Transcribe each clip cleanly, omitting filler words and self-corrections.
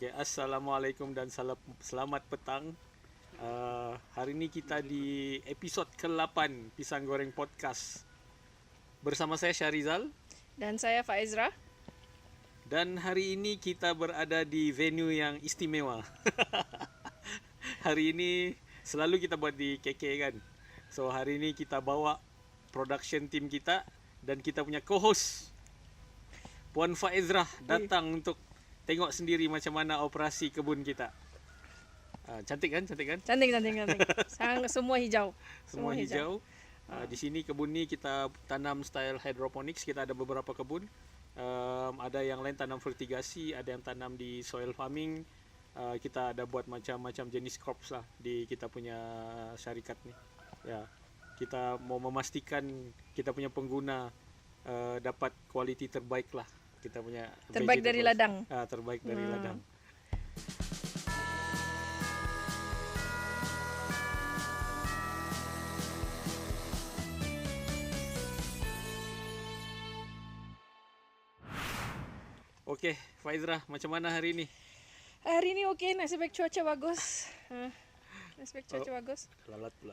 Okay, Assalamualaikum dan selamat petang. Hari ini kita di episod ke-8 Pisang Goreng Podcast. Bersama saya Syarizal. Dan saya Faizra. Dan hari ini kita berada di venue yang istimewa. Hari ini selalu kita buat di KK kan. So hari ini kita bawa production team kita dan kita punya co-host Puan Faizra datang untuk tengok sendiri macam mana operasi kebun kita. Cantik kan? Cantik. Semua hijau. Semua hijau. Di sini kebun ni kita tanam style hydroponics. Kita ada beberapa kebun. Ada yang lain tanam vertigasi, ada yang tanam di soil farming. Kita ada buat macam-macam jenis crops lah di kita punya syarikat ni. Ya, kita mau memastikan kita punya pengguna dapat kualiti terbaik lah. Kita punya terbaik dari ladang. Terbaik dari ladang. Okey, Faizra, macam mana hari ini? Hari ini okey, nasib baik cuaca bagus. Bagus.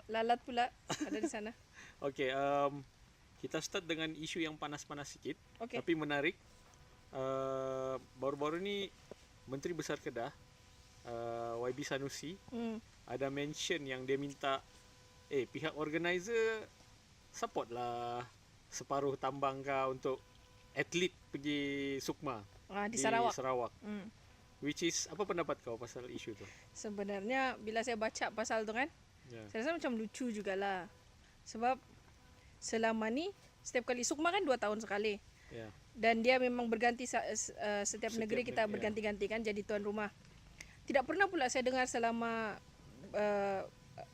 Lalat pula ada di sana. Okey, kita start dengan isu yang panas-panas sikit, tapi menarik. Baru-baru ni Menteri Besar Kedah YB Sanusi ada mention yang dia minta pihak organizer support lah separuh tambang kah untuk atlet pergi Sukma di Sarawak. Which is, apa pendapat kau pasal isu tu? Sebenarnya bila saya baca pasal tu kan, saya rasa macam lucu jugalah. Sebab selama ni setiap kali Sukma kan 2 tahun sekali. Dan dia memang berganti setiap negeri kita berganti-ganti kan jadi tuan rumah. Tidak pernah pula saya dengar selama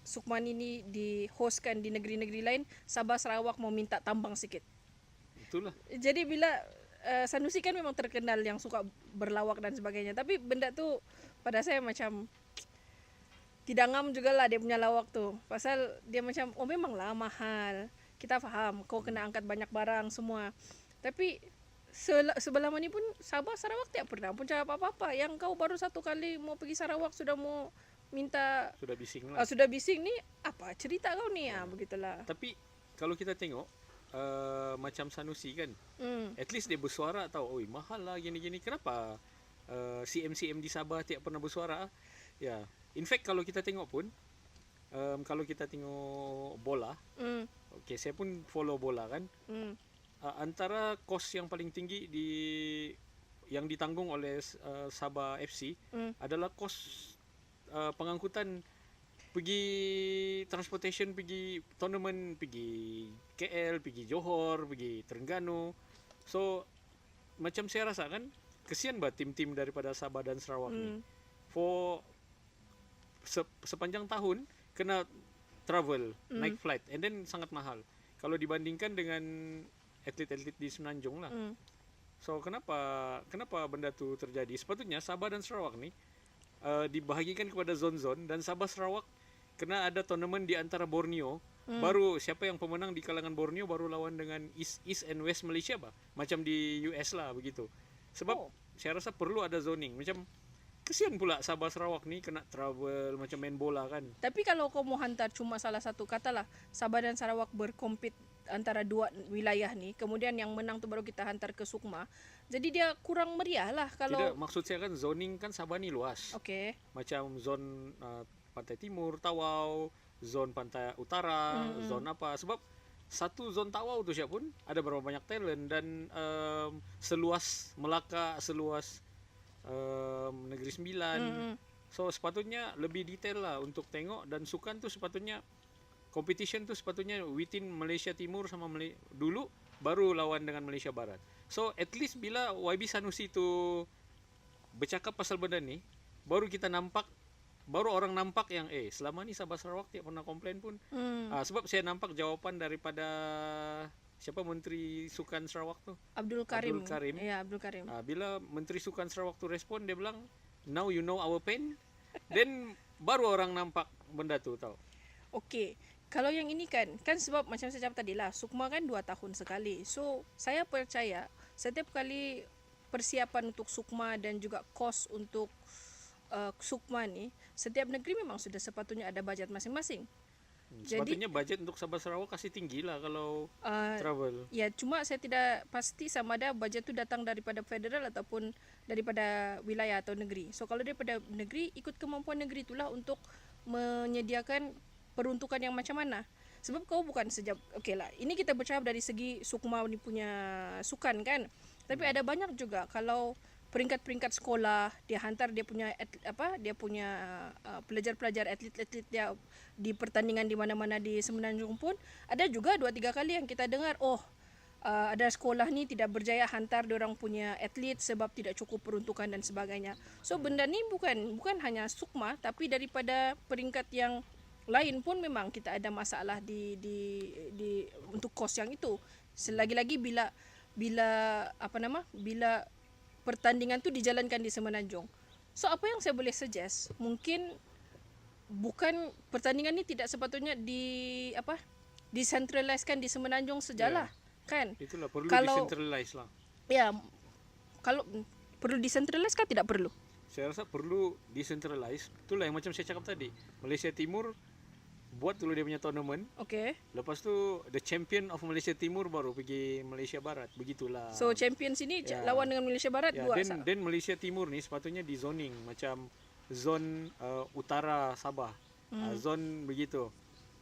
Sukman ini dihostkan di negeri-negeri lain, Sabah Sarawak mau minta tambang sikit. Itulah. Jadi bila Sanusi kan memang terkenal yang suka berlawak dan sebagainya, tapi benda tu pada saya macam tidak ngam jugalah dia punya lawak tu. Pasal dia macam memanglah mahal. Kita faham kau kena angkat banyak barang semua. Tapi sebelah mana pun Sabah Sarawak tak pernah pun cakap apa-apa. Yang kau baru satu kali mau pergi Sarawak sudah mau minta, sudah bising lah. Sudah bising ni apa cerita kau ni begitulah. Tapi kalau kita tengok macam Sanusi kan, at least dia bersuara tahu, oi mahal lah gini-gini. Kenapa CM di Sabah tak pernah bersuara? Ya, in fact kalau kita tengok pun kalau kita tengok bola, okay, saya pun follow bola kan. Antara kos yang paling tinggi yang ditanggung oleh Sabah FC adalah kos pengangkutan pergi transportation, pergi tournament, pergi KL, pergi Johor, pergi Terengganu. So macam saya rasa kan kesian bah tim-tim daripada Sabah dan Sarawak ni. For sepanjang tahun kena travel, naik flight, and then sangat mahal kalau dibandingkan dengan atlet-atlet di Semenanjung lah. So kenapa benda tu terjadi? Sepatutnya Sabah dan Sarawak ni dibahagikan kepada zon-zon, dan Sabah Sarawak kena ada tournament di antara Borneo. Baru siapa yang pemenang di kalangan Borneo baru lawan dengan East and West Malaysia bah. Macam di US lah begitu. Sebab saya rasa perlu ada zoning. Macam kesian pula Sabah Sarawak ni kena travel macam main bola kan. Tapi kalau kau mau hantar cuma salah satu, katalah Sabah dan Sarawak berkompet antara dua wilayah ni, kemudian yang menang tu baru kita hantar ke Sukma. Jadi dia kurang meriah lah kalau. Tidak, maksud saya kan zoning kan Sabah ni luas. Okey. Macam zon Pantai Timur, Tawau, zon Pantai Utara, zon apa. Sebab satu zon Tawau tu siapa pun ada berapa banyak talent, dan seluas Melaka, seluas Negeri Sembilan. So sepatutnya lebih detail lah untuk tengok, dan sukan tu sepatutnya, competition tu sepatutnya within Malaysia Timur sama dulu, baru lawan dengan Malaysia Barat. So at least bila YB Sanusi tu bercakap pasal benda ni, baru orang nampak yang selama ni Sabah Sarawak tak pernah komplain pun. Sebab saya nampak jawapan daripada siapa Menteri Sukan Sarawak tu? Abdul Karim. Ya, Abdul Karim. Bila Menteri Sukan Sarawak tu respon, dia bilang, now you know our pain. Then baru orang nampak benda tu tahu. Okey. Kalau yang ini kan sebab macam saya cakap tadi lah, Sukma kan 2 tahun sekali. So saya percaya setiap kali persiapan untuk sukma dan juga kos untuk sukma ni, setiap negeri memang sudah sepatutnya ada bajet masing-masing. Sepatutnya bajet untuk Sabah Sarawak kasih tinggi lah kalau travel. Ya, cuma saya tidak pasti sama ada bajet tu datang daripada federal ataupun daripada wilayah atau negeri. So kalau daripada negeri, ikut kemampuan negeri itulah untuk menyediakan peruntukan yang macam mana. Sebab kau bukan sejak, okey lah, ini kita bercakap dari segi sukma ni punya sukan kan. Tapi ada banyak juga kalau peringkat-peringkat sekolah dia hantar dia punya pelajar-pelajar atlet-atlet dia di pertandingan di mana-mana di Semenanjung pun ada juga 2-3 kali yang kita dengar ada sekolah ni tidak berjaya hantar diorang punya atlet sebab tidak cukup peruntukan dan sebagainya. So benda ni bukan hanya sukma, tapi daripada peringkat yang lain pun memang kita ada masalah di untuk kos yang itu. Selagi-lagi bila pertandingan tu dijalankan di Semenanjung. So apa yang saya boleh suggest, mungkin bukan pertandingan ni tidak sepatutnya decentralisekan di Semenanjung sajalah, kan? Itulah perlu decentralize lah. Ya, kalau perlu decentralize kan tidak perlu. Saya rasa perlu decentralize. Itulah yang macam saya cakap tadi. Malaysia Timur buat dulu dia punya tournament. Okay. Lepas tu the champion of Malaysia Timur baru pergi Malaysia Barat. Begitulah. So champion sini lawan dengan Malaysia Barat dua. Dan Malaysia Timur ni sepatutnya di zoning macam zon utara Sabah. Zon begitu.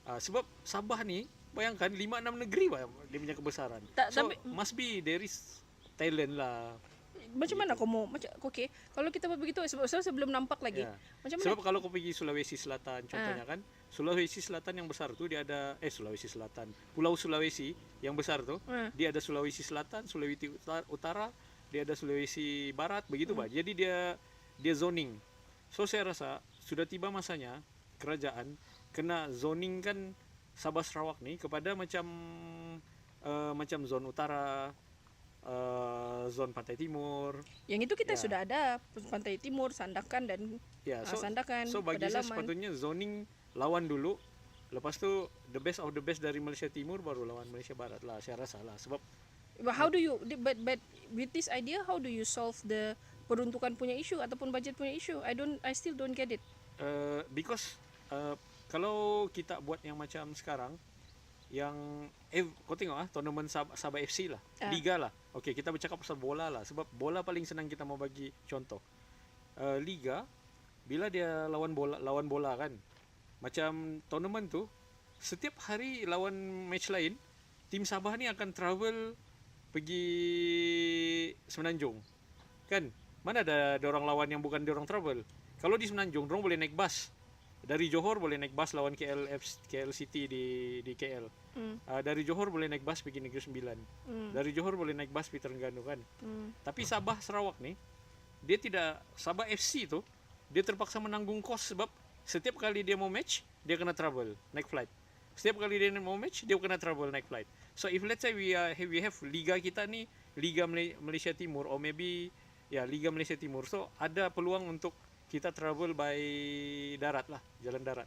Sebab Sabah ni bayangkan 5-6 negeri dia punya kebesaran. Tapi must be there is talent lah. Macam mana kau mau okey kalau kita buat begitu sebelum nampak lagi. Macam mana? Sebab kalau kau pergi Sulawesi Selatan contohnya kan, Sulawesi Selatan yang besar tu dia ada Sulawesi Selatan, Pulau Sulawesi yang besar tu, dia ada Sulawesi Selatan, Sulawesi Utara, dia ada Sulawesi Barat begitu Pak. Jadi dia zoning. So saya rasa sudah tiba masanya kerajaan kena zoning kan Sabah Sarawak ni kepada macam zon utara, zon Pantai Timur. Yang itu kita sudah ada Pantai Timur, Sandakan dan Sandakan. So bagi saya sepatutnya zoning lawan dulu. Lepas tu the best of the best dari Malaysia Timur baru lawan Malaysia Barat lah. Saya rasa lah sebab. But how do you but with this idea how do you solve the peruntukan punya isu ataupun budget punya isu? I still don't get it. Because kalau kita buat yang macam sekarang yang kau tengok tournament Sabah FC lah, liga lah. Okey, kita bercakap pasal bola lah sebab bola paling senang kita mau bagi contoh. Liga bila dia lawan bola kan. Macam tournament tu setiap hari lawan match lain, tim Sabah ni akan travel pergi Semenanjung. Kan? Mana ada orang lawan yang bukan orang travel. Kalau di Semenanjung, orang boleh naik bas. Dari Johor boleh naik bas lawan KL City di KL. Dari Johor boleh naik bas pergi Negeri Sembilan. Dari Johor boleh naik bas pergi Terengganu kan. Tapi Sabah Sarawak ni dia tidak, Sabah FC tu dia terpaksa menanggung kos sebab setiap kali dia mau match dia kena travel naik flight. Setiap kali dia mau match dia kena travel naik flight. So if let's say we have liga kita ni Liga Malaysia Timur or maybe Liga Malaysia Timur. So ada peluang untuk kita travel by darat lah, jalan darat.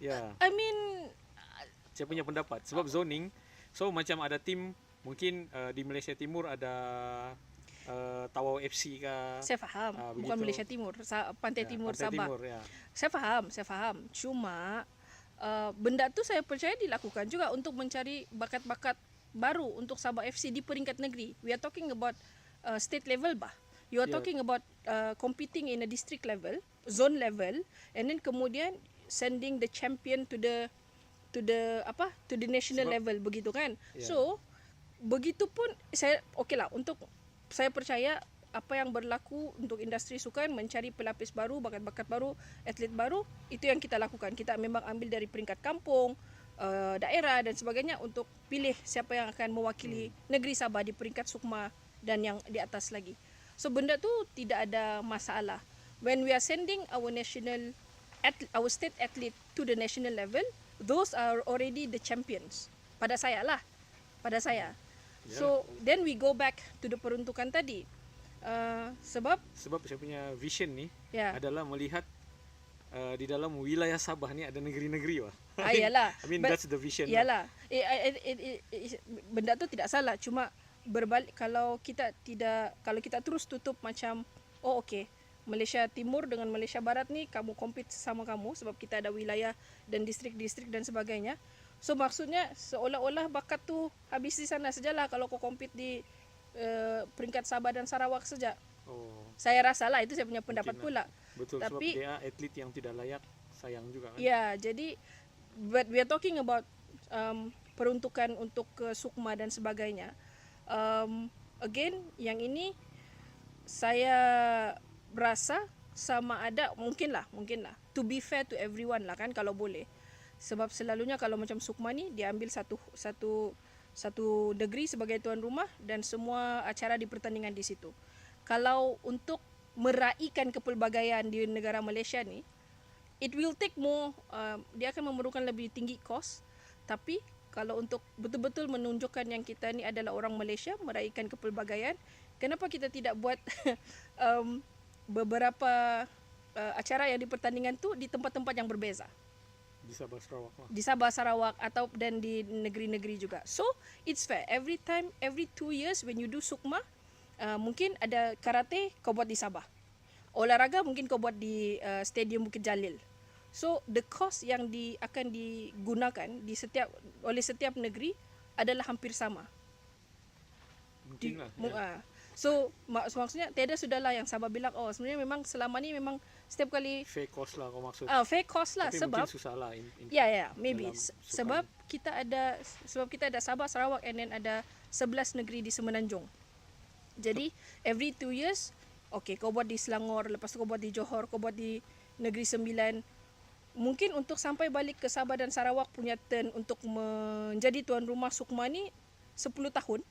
I mean, saya punya pendapat sebab zoning. So macam ada tim mungkin di Malaysia Timur ada Tawau FC kah? Saya faham, bukan Malaysia Timur, Pantai Timur Sabah. Saya faham. Cuma benda tu saya percaya dilakukan juga untuk mencari bakat-bakat baru untuk Sabah FC di peringkat negeri. We are talking about state level bah. You are talking about competing in a district level, zone level, and then kemudian sending the champion to the national level begitu kan. So begitu pun saya okeylah untuk saya percaya apa yang berlaku untuk industri sukan mencari pelapis baru, bakat-bakat baru, atlet baru, itu yang kita lakukan. Kita memang ambil dari peringkat kampung, daerah dan sebagainya untuk pilih siapa yang akan mewakili negeri Sabah di peringkat sukma dan yang di atas lagi. So benda tu tidak ada masalah. When we are sending our state athlete to the national level, those are already the champions. Pada saya. So then we go back to the peruntukan tadi. Sebab saya punya vision ni adalah melihat di dalam wilayah Sabah ni ada negeri-negeri wah. Iyalah. I mean that's the vision. Iyalah. Benda tu tidak salah, cuma berbalik, kalau kita terus tutup macam Malaysia Timur dengan Malaysia Barat ni kamu compete sama kamu sebab kita ada wilayah dan distrik-distrik dan sebagainya. So maksudnya seolah-olah bakat tu habis di sana sajalah kalau kau compete di peringkat Sabah dan Sarawak saja. Saya rasa lah, itu saya punya pendapat pula. Betul, tapi sebab dia atlet yang tidak layak, sayang juga kan. Ya, jadi but we are talking about peruntukan untuk ke Sukma dan sebagainya. Again, yang ini saya rasa sama ada mungkin lah to be fair to everyone lah kan kalau boleh, sebab selalunya kalau macam Sukma ni dia ambil satu negeri sebagai tuan rumah dan semua acara di pertandingan di situ. Kalau untuk meraihkan kepelbagaian di negara Malaysia ni, it will take more, dia akan memerlukan lebih tinggi kos. Tapi kalau untuk betul-betul menunjukkan yang kita ni adalah orang Malaysia meraihkan kepelbagaian, kenapa kita tidak buat beberapa acara yang di pertandingan tu di tempat-tempat yang berbeza, Di Sabah Sarawak lah. di Sabah Sarawak atau dan di negeri-negeri juga. So it's fair, every 2 years when you do Sukma, mungkin ada karate kau buat di Sabah, olahraga mungkin kau buat di Stadium Bukit Jalil. So the cost yang akan digunakan oleh setiap negeri adalah hampir sama. Mungkin lah. So maksudnya tiada sudahlah yang Sabah bilang sebenarnya memang selama ni memang setiap kali Fair cost lah kau maksud. fair cost lah. Tapi sebab mungkin susah lah. Maybe sebab kita ada Sabah, Sarawak and then ada 11 negeri di Semenanjung. Jadi every 2 years kau buat di Selangor, lepas tu kau buat di Johor, kau buat di Negeri Sembilan. Mungkin untuk sampai balik ke Sabah dan Sarawak punya turn untuk menjadi tuan rumah Sukma ni 10 tahun.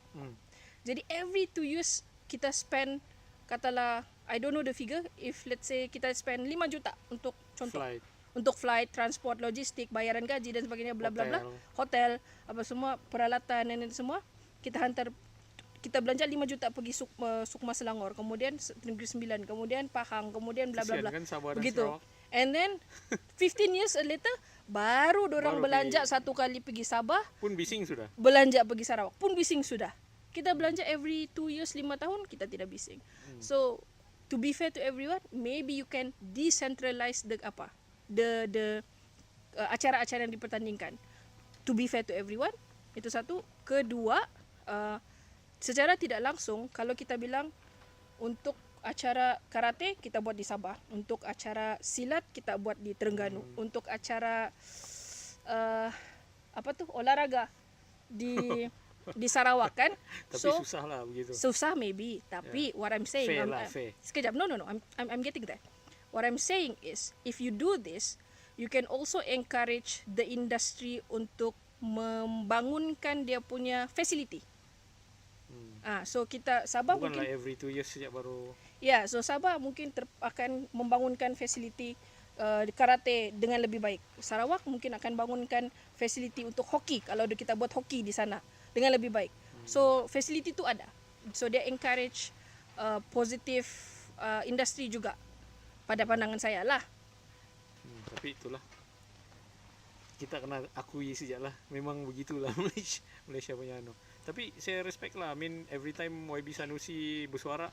Jadi every 2 years kita spend, katalah I don't know the figure, if let's say kita spend 5 juta untuk contoh Flight. untuk flight, transport, logistik, bayaran gaji dan sebagainya, bla bla bla, hotel, apa semua, peralatan dan semua, kita belanja 5 juta pergi Sukma Selangor, kemudian Negeri Sembilan, kemudian Pahang, kemudian bla bla bla. Kan Sabah dan Begitu. Sarawak. And then 15 years later baru dorang belanja satu kali pergi Sabah, Pun bising sudah. belanja pergi Sarawak, pun bising sudah. Kita belanja every 2 years, 5 tahun kita tidak bising. So to be fair to everyone, maybe you can decentralize the acara-acara yang dipertandingkan. To be fair to everyone, itu satu. Kedua, secara tidak langsung kalau kita bilang untuk acara karate kita buat di Sabah, untuk acara silat kita buat di Terengganu, untuk acara olahraga di Sarawak kan. Tapi So susah lah begitu. susah maybe, tapi what I'm saying, Fair. sekejap, no, I'm getting there. What I'm saying is, if you do this, you can also encourage the industry untuk membangunkan dia punya facility. So kita Sabah Bukanlah mungkin every 2 years sejak baru. so Sabah mungkin akan membangunkan facility karate dengan lebih baik. Sarawak mungkin akan bangunkan facility untuk hoki, kalau kita buat hoki di sana dengan lebih baik. So facility tu ada. So dia encourage positive industri juga pada pandangan saya lah. Tapi itulah, kita kena akui sejak lah, memang begitulah Malaysia punya Tapi saya respect lah, I mean every time YB Sanusi bersuara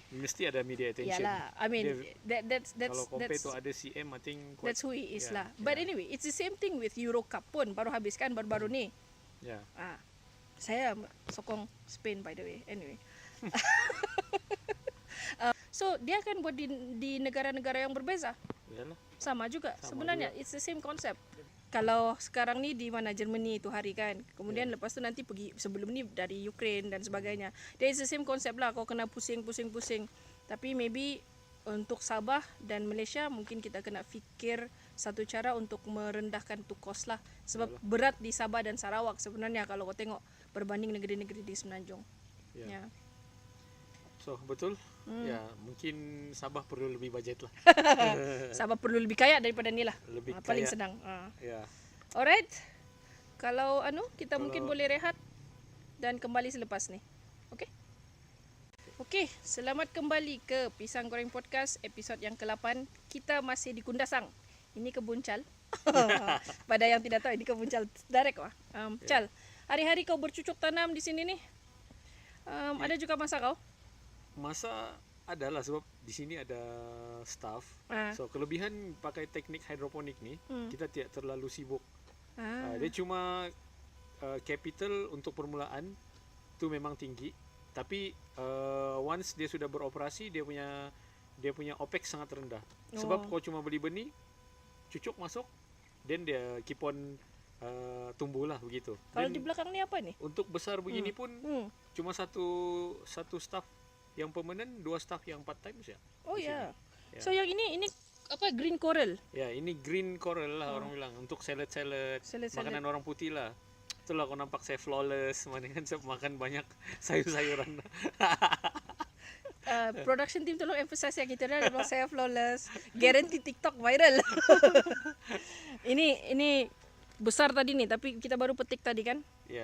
mesti ada media attention. Yalah, I mean that's kalau compare to ada CM, I think that's who he is lah. But anyway, it's the same thing with Euro Cup pun baru habis kan baru-baru ni. Saya sokong Spain by the way. Anyway. So dia akan buat di negara-negara yang berbeza. Yalah. Sama juga. Sebenarnya it's the same concept. Kalau sekarang ni di mana Germany itu hari kan. Kemudian lepas tu nanti pergi sebelum ni dari Ukraine dan sebagainya. There is the same concept lah. Kau kena pusing. Tapi maybe untuk Sabah dan Malaysia mungkin kita kena fikir satu cara untuk merendahkan tu kos lah. Sebab berat di Sabah dan Sarawak sebenarnya kalau kau tengok berbanding negeri-negeri di Semenanjung. Ya. So betul. Ya, mungkin Sabah perlu lebih budget lah. Sabah perlu lebih kaya daripada ni lah. Lebih paling kaya. senang. Ya. Alright. Kalau kita mungkin boleh rehat dan kembali selepas ni. Okey, selamat kembali ke Pisang Goreng Podcast episod yang ke-8. Kita masih di Kundasang. Ini Kebun Chal. Pada yang tidak tahu, ini Kebun Chal direct wah. Chal, hari-hari kau bercucuk tanam di sini nih? Ada juga masa kau? Masa adalah sebab di sini ada staff. So kelebihan pakai teknik hidroponik ni, kita tidak terlalu sibuk. Dia cuma capital untuk permulaan tu memang tinggi, tapi once dia sudah beroperasi, dia punya OPEX sangat rendah. Sebab kau cuma beli benih, cucuk masuk, then dia keep on tumbuh lah begitu. Kalau di belakang ni apa ni? Untuk besar begini pun cuma satu staff yang permanent, 2 staff yang part time ya. Oh ya. Yeah. So yang ini apa, green coral? Ya, ini green coral lah orang bilang, untuk salad makanan orang putih lah. Itulah kau nampak saya flawless, mana kan saya makan banyak sayur-sayuran. Production team tolong emphasize ya, kita dah bilang saya flawless, guarantee TikTok viral. ini besar tadi nih, tapi kita baru petik tadi kan,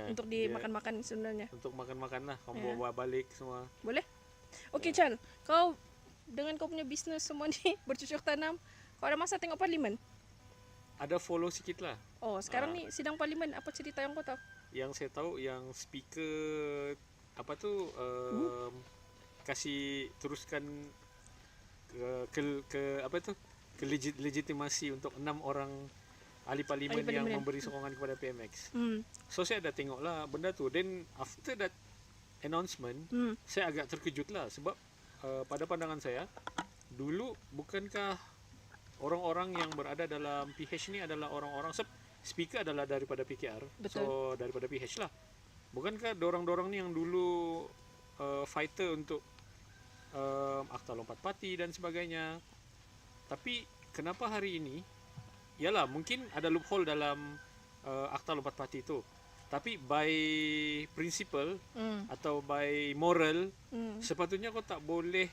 untuk dimakan-makan sebenarnya. Untuk makan-makan lah, kamu bawa balik semua. Boleh? Okey Chal, kau dengan kau punya bisnes semua ni bercocok tanam, kau ada masa tengok parlimen? Ada follow sikit lah. Oh, sekarang ni sidang parlimen, apa cerita yang kau tahu? Yang saya tahu, yang speaker apa tu kasih teruskan ke apa tu, ke legitimasi untuk 6 orang ahli parlimen yang memberi sokongan kepada PMX. So saya dah tengok lah benda tu. Then after that announcement, saya agak terkejut lah sebab pada pandangan saya, dulu bukankah orang-orang yang berada dalam PH ni adalah orang-orang, speaker adalah daripada PKR. Betul. So daripada PH lah. Bukankah dorang-dorang ni yang dulu fighter untuk Akta Lompat Parti dan sebagainya. Tapi kenapa hari ini, yalah mungkin ada loophole dalam Akta Lompat Parti itu. Tapi by principle atau by moral, sepatutnya kau tak boleh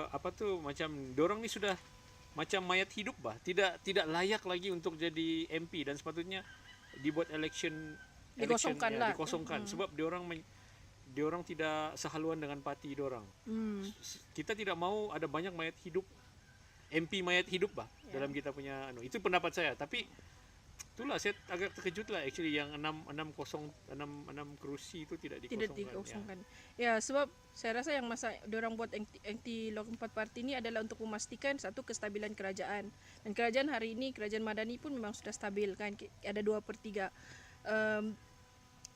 apa tu, macam dorang ni sudah macam mayat hidup bah, tidak layak lagi untuk jadi MP, dan sepatutnya dibuat election dikosongkan sebab diorang tidak sehaluan dengan parti diorang. Kita tidak mau ada banyak mayat hidup, MP mayat hidup bah dalam kita punya itu pendapat saya. Tapi itulah saya agak terkejut lah actually yang 6 kerusi itu tidak dikosongkan. Ya, sebab saya rasa yang masa diorang buat anti lompat parti ni adalah untuk memastikan satu kestabilan kerajaan. Dan kerajaan hari ini, kerajaan Madani pun memang sudah stabil kan, ada 2/3.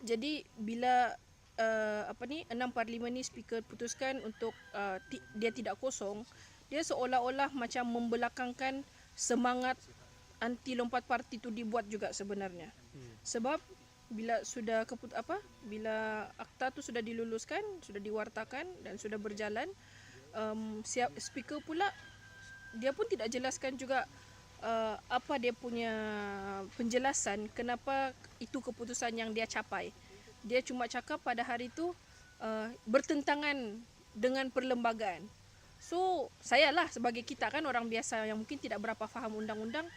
Jadi bila 6 parlimen ni speaker putuskan untuk dia tidak kosong, dia seolah-olah macam membelakangkan semangat anti lompat parti tu dibuat juga sebenarnya. Sebab bila sudah bila akta tu sudah diluluskan, sudah diwartakan dan sudah berjalan, speaker pula dia pun tidak jelaskan juga apa dia punya penjelasan kenapa itu keputusan yang dia capai. Dia cuma cakap pada hari itu bertentangan dengan perlembagaan. So, saya lah sebagai kita kan orang biasa yang mungkin tidak berapa faham undang-undang,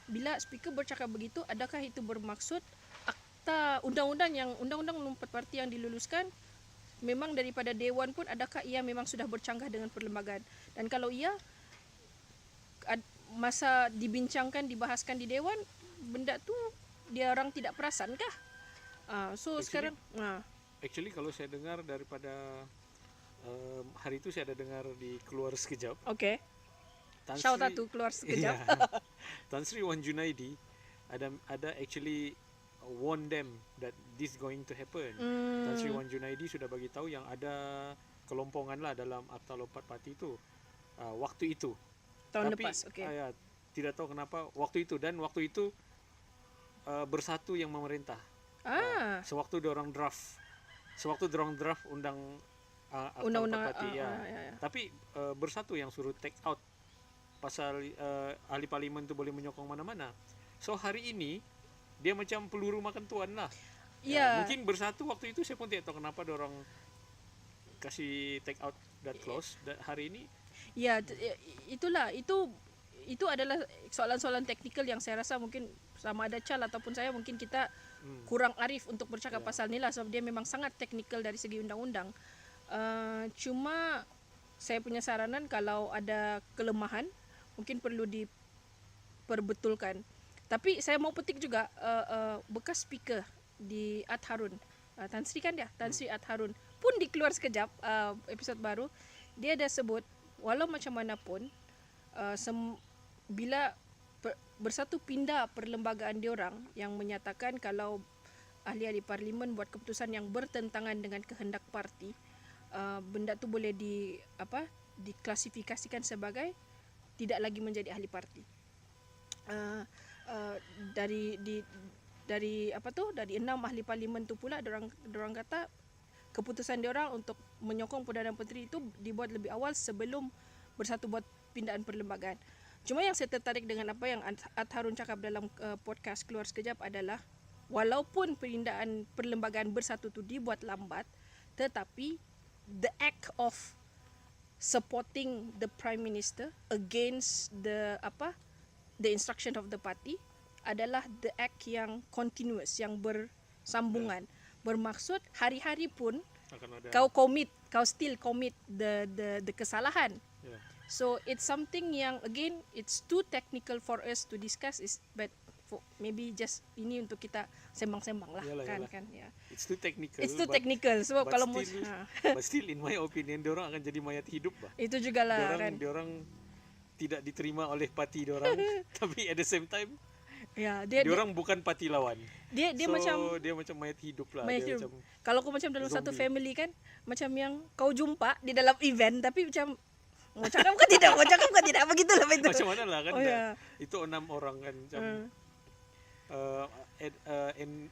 bila speaker bercakap begitu, adakah itu bermaksud akta undang-undang lompat parti yang diluluskan memang daripada dewan pun, adakah ia memang sudah bercanggah dengan perlembagaan? Dan kalau iya, masa dibincangkan, dibahaskan di dewan, benda tu dia orang tidak perasan kah? Actually kalau saya dengar daripada hari itu saya ada dengar di Keluar Sekejap. Okay. Shout out to Keluar Sekejap. Tan Sri Wan Junaidi ada actually warn them that this going to happen. Tan Sri Wan Junaidi sudah bagi tahu yang ada kelompongan lah dalam Akta Lompat Parti itu waktu itu. Tahun lepas, okay. Tidak tahu kenapa waktu itu, dan waktu itu Bersatu yang memerintah. Sewaktu diorang draft undang Akta Lompat Parti Tapi Bersatu yang suruh take out pasal ahli parlimen tu boleh menyokong mana-mana. So hari ini dia macam peluru makan tuan lah. Mungkin Bersatu waktu itu saya pun tidak tahu kenapa diorang kasih take out that clause. Hari ini itulah itu adalah soalan-soalan teknikal yang saya rasa mungkin sama ada Chal ataupun saya, mungkin kita kurang arif untuk bercakap pasal ni lah, sebab dia memang sangat teknikal dari segi undang-undang. Cuma saya punya saranan, kalau ada kelemahan mungkin perlu diperbetulkan. Tapi saya mau petik juga bekas speaker di Ad Harun. Tan Sri kan dia, Tan Sri At Harun pun di Keluar Sekejap episod baru, dia ada sebut walau macam mana pun bila bersatu pindah perlembagaan diorang yang menyatakan kalau ahli-ahli parlimen buat keputusan yang bertentangan dengan kehendak parti, benda tu boleh diklasifikasikan sebagai tidak lagi menjadi ahli parti. Dari 6 ahli parlimen tu pula dorang kata keputusan diorang untuk menyokong Perdana Menteri itu dibuat lebih awal sebelum bersatu buat pindaan perlembagaan. Cuma yang saya tertarik dengan apa yang At Harun cakap dalam podcast Keluar Sekejap adalah walaupun pindaan perlembagaan bersatu tu dibuat lambat, tetapi the act of supporting the Prime Minister against the instruction of the party adalah the act yang continuous, yang bersambungan. Bermaksud hari-hari pun kau still commit the kesalahan. Yeah. So it's something yang again it's too technical for us to discuss, but maybe just ini untuk kita sembang-sembang lah. Yalah. kan ya. It's too technical. Sebab kalau but still in my opinion diorang akan jadi mayat hidup bah. Itu jugalah kan. Diorang tidak diterima oleh parti diorang tapi at the same time diorang bukan parti lawan. Dia macam mayat hidup lah. Macam kalau kau macam dalam satu family kan, macam yang kau jumpa di dalam event tapi macam mau cakap ke tidak begitulah itu. Macam mana lah kan. Itu 6 orang kan macam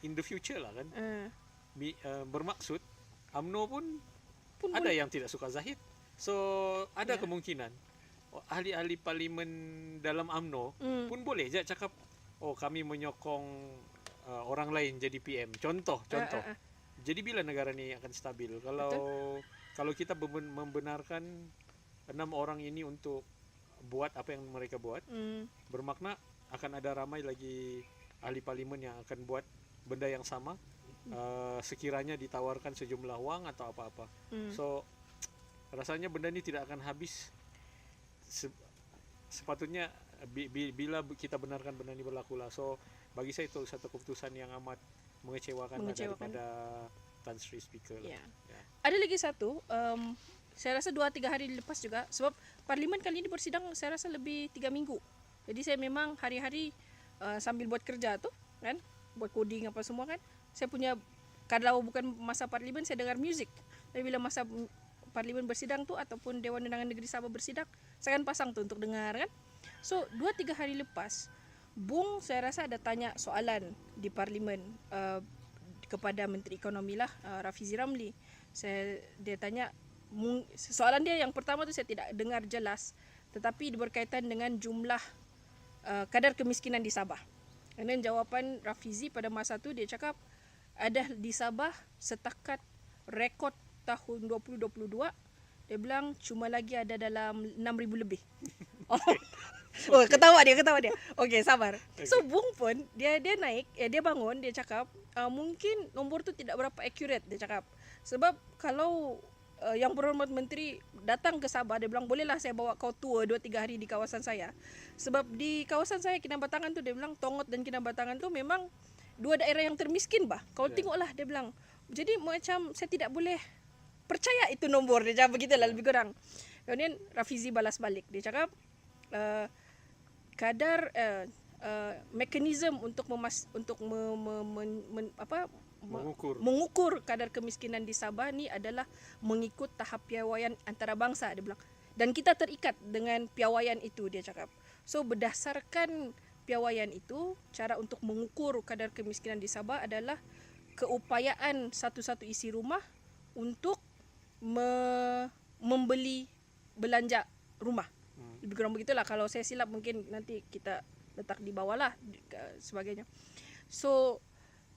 in the future lah kan. Bermaksud UMNO pun ada yang tidak suka Zahid. So ada kemungkinan ahli-ahli parlimen dalam UMNO pun boleh je cakap kami menyokong orang lain jadi PM. Contoh. Jadi bila negara ni akan stabil? Kalau kita membenarkan 6 orang ini untuk buat apa yang mereka buat, bermakna akan ada ramai lagi ahli parlimen yang akan buat benda yang sama sekiranya ditawarkan sejumlah wang atau apa-apa. So rasanya benda ni tidak akan habis. Sepatutnya bila kita benarkan benda ni berlaku lah. So bagi saya itu satu keputusan yang amat mengecewakan. Daripada Tan Sri Speaker lah. Ada lagi satu, saya rasa 2-3 hari lepas juga, sebab parlimen kali ini bersidang saya rasa lebih 3 minggu. Jadi saya memang hari-hari sambil buat kerja tu kan, buat coding apa semua kan, saya punya, kalau bukan masa parlimen saya dengar music. Tapi bila masa parlimen bersidang tu ataupun Dewan Undangan Negeri Sabah bersidang, saya akan pasang tu untuk dengar kan. So 2-3 hari lepas, Bung saya rasa ada tanya soalan di parlimen kepada Menteri Ekonomi lah, Rafizi Ramli. Dia tanya, soalan dia yang pertama tu saya tidak dengar jelas, tetapi berkaitan dengan jumlah kadar kemiskinan di Sabah. Dan jawapan Rafizi pada masa tu dia cakap ada di Sabah setakat rekod tahun 2022, dia bilang cuma lagi ada dalam 6,000 lebih. Ketawa dia. Okey, sabar. So Bung pun dia naik, dia bangun, dia cakap mungkin nombor tu tidak berapa accurate, dia cakap. Sebab kalau yang berhormat menteri datang ke Sabah, dia bilang bolehlah saya bawa kau tour 2-3 hari di kawasan saya. Sebab di kawasan saya Kinabatangan tu, dia bilang Tongot dan Kinabatangan tu memang 2 daerah yang termiskin bah. Kau tengoklah, dia bilang. Jadi macam saya tidak boleh percaya itu nombor, dia cakap begitulah lebih kurang. Kemudian Rafizi balas balik, dia cakap kadar mekanisme untuk mengukur kadar kemiskinan di Sabah ni adalah mengikut tahap piawaian antarabangsa, dia bilang. Dan kita terikat dengan piawaian itu, dia cakap. So berdasarkan piawaian itu, cara untuk mengukur kadar kemiskinan di Sabah adalah keupayaan satu-satu isi rumah untuk membeli belanja rumah. Lebih kurang begitulah. Kalau saya silap mungkin nanti kita letak di bawah lah sebagainya. So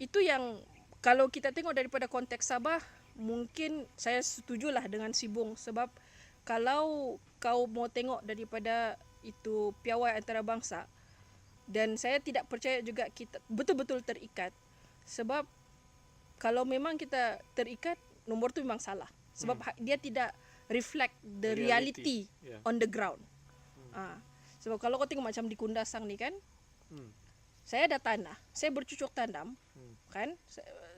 itu yang kalau kita tengok daripada konteks Sabah, mungkin saya setujulah dengan si Bung. Sebab kalau kau mau tengok daripada itu piawai antarabangsa, dan saya tidak percaya juga kita betul-betul terikat. Sebab kalau memang kita terikat, nombor tu memang salah. Sebab dia tidak reflect the reality on the ground. Sebab kalau kau tengok macam di Kundasang ni kan, saya ada tanah, saya bercucuk tanam, kan?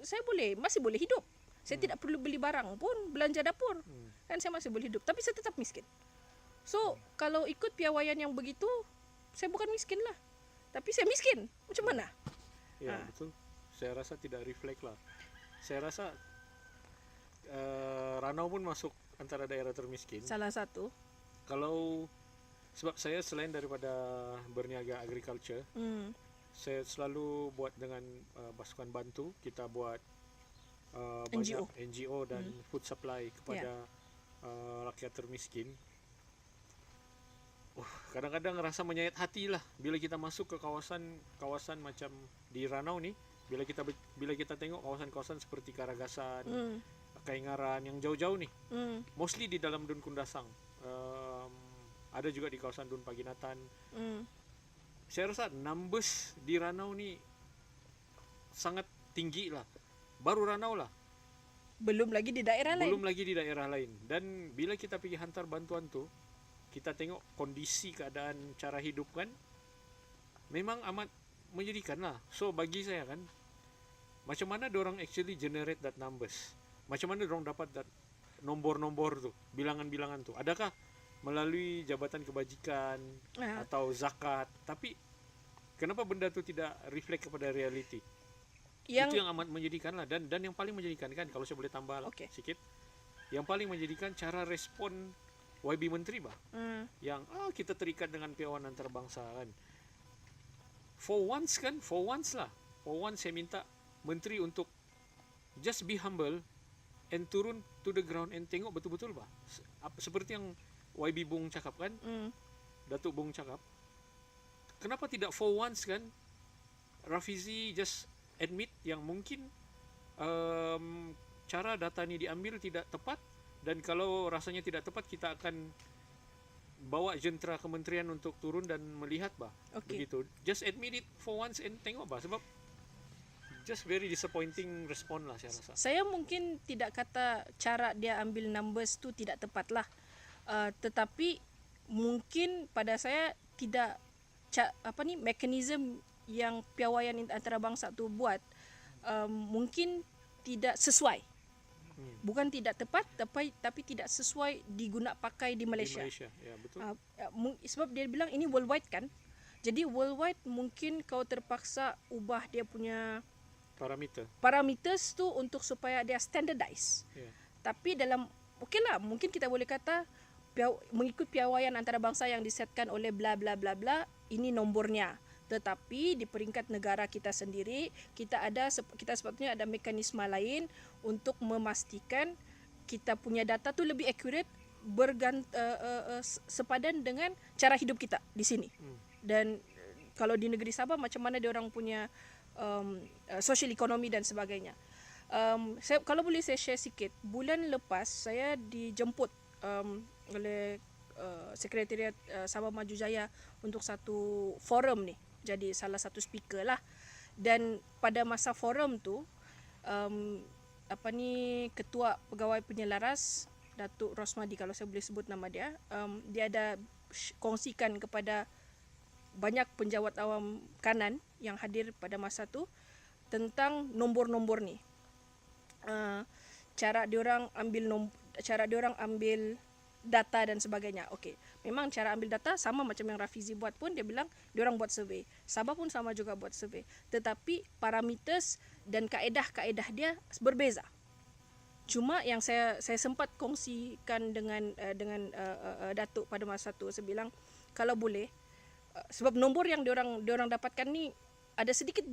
Saya masih boleh hidup. Saya tidak perlu beli barang pun, belanja dapur. Kan saya masih boleh hidup, tapi saya tetap miskin. So, kalau ikut piawaian yang begitu, saya bukan miskin lah. Tapi saya miskin. Macam mana? Ya, betul. Saya rasa tidak reflect lah. Saya rasa Ranau pun masuk antara daerah termiskin. Salah satu. Kalau sebab saya selain daripada berniaga agriculture, saya selalu buat dengan pasukan bantu. Kita buat banyak NGO dan food supply kepada rakyat termiskin. Kadang-kadang rasa menyayat hati lah bila kita masuk ke kawasan macam di Ranau ni. Bila kita tengok kawasan-kawasan seperti Karagasan, Kaingaran yang jauh-jauh ni, mostly di dalam Dun Kundasang, ada juga di kawasan Dun Paginatan. Saya rasa numbers di Ranau ni sangat tinggi lah. Baru Ranau lah. Belum lagi di daerah lain. Dan bila kita pergi hantar bantuan tu, kita tengok kondisi keadaan cara hidup kan, memang amat menyedihkan lah. So bagi saya kan, macam mana diorang actually generate that numbers? Macam mana diorang dapat that nombor-nombor tu, bilangan-bilangan tu? Adakah melalui jabatan kebajikan atau zakat? Tapi kenapa benda tu tidak reflect kepada reality? Itu yang amat menyedihkan lah. Dan yang paling menyedihkan kan, kalau saya boleh tambah sikit, yang paling menyedihkan cara respon YB Menteri yang kita terikat dengan piawaian antarabangsa kan. For once saya minta Menteri untuk just be humble and turun to the ground and tengok betul-betul seperti yang YB Bung cakap kan, Datuk Bung cakap, kenapa tidak for once kan Rafizi just admit yang mungkin cara data ni diambil tidak tepat, dan kalau rasanya tidak tepat kita akan bawa jentera kementerian untuk turun dan melihat begitu. Just admit it for once and tengok sebab just very disappointing respon lah saya rasa. Saya mungkin tidak kata cara dia ambil numbers tu tidak tepat lah, tetapi mungkin pada saya tidak mekanisme yang piawaian antarabangsa tu buat mungkin tidak sesuai. Bukan tidak tepat, tapi tidak sesuai diguna pakai di Malaysia. Ya, betul. Sebab dia bilang ini worldwide kan. Jadi worldwide mungkin kau terpaksa ubah dia punya parameters tu untuk supaya dia standardize. Tapi dalam mungkin kita boleh kata mengikut piawaian antarabangsa yang disetkan oleh bla bla bla bla, ini nombornya. Tetapi di peringkat negara kita sendiri, kita sepatutnya ada mekanisme lain untuk memastikan kita punya data tu lebih accurate, sepadan dengan cara hidup kita di sini. Dan kalau di negeri Sabah macam mana dia orang punya social economy dan sebagainya. Kalau boleh saya share sikit, bulan lepas saya dijemput oleh Sekretariat Sabah Maju Jaya untuk satu forum ni. Jadi salah satu speaker lah. Dan pada masa forum tu Ketua Pegawai Penyelaras Datuk Rosmadi, kalau saya boleh sebut nama dia, dia ada kongsikan kepada banyak penjawat awam kanan yang hadir pada masa tu tentang nombor-nombor ni. Cara diorang ambil data dan sebagainya. Okey, memang cara ambil data sama macam yang Rafizi buat pun, dia bilang diorang buat survey. Sabah pun sama juga buat survey. Tetapi parameters dan kaedah-kaedah dia berbeza. Cuma yang saya sempat kongsikan dengan Datuk pada masa tu, saya bilang kalau boleh, sebab nombor yang diorang dapatkan ni ada sedikit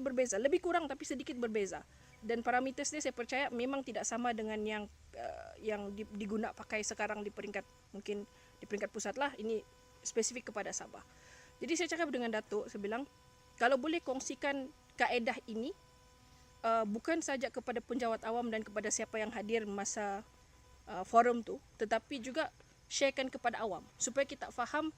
berbeza, lebih kurang tapi sedikit berbeza. Dan parameters ni saya percaya memang tidak sama dengan yang diguna pakai sekarang di peringkat pusat lah. Ini spesifik kepada Sabah. Jadi saya cakap dengan Datuk, saya bilang kalau boleh kongsikan kaedah ini bukan saja kepada penjawat awam dan kepada siapa yang hadir masa forum tu, tetapi juga sharekan kepada awam supaya kita faham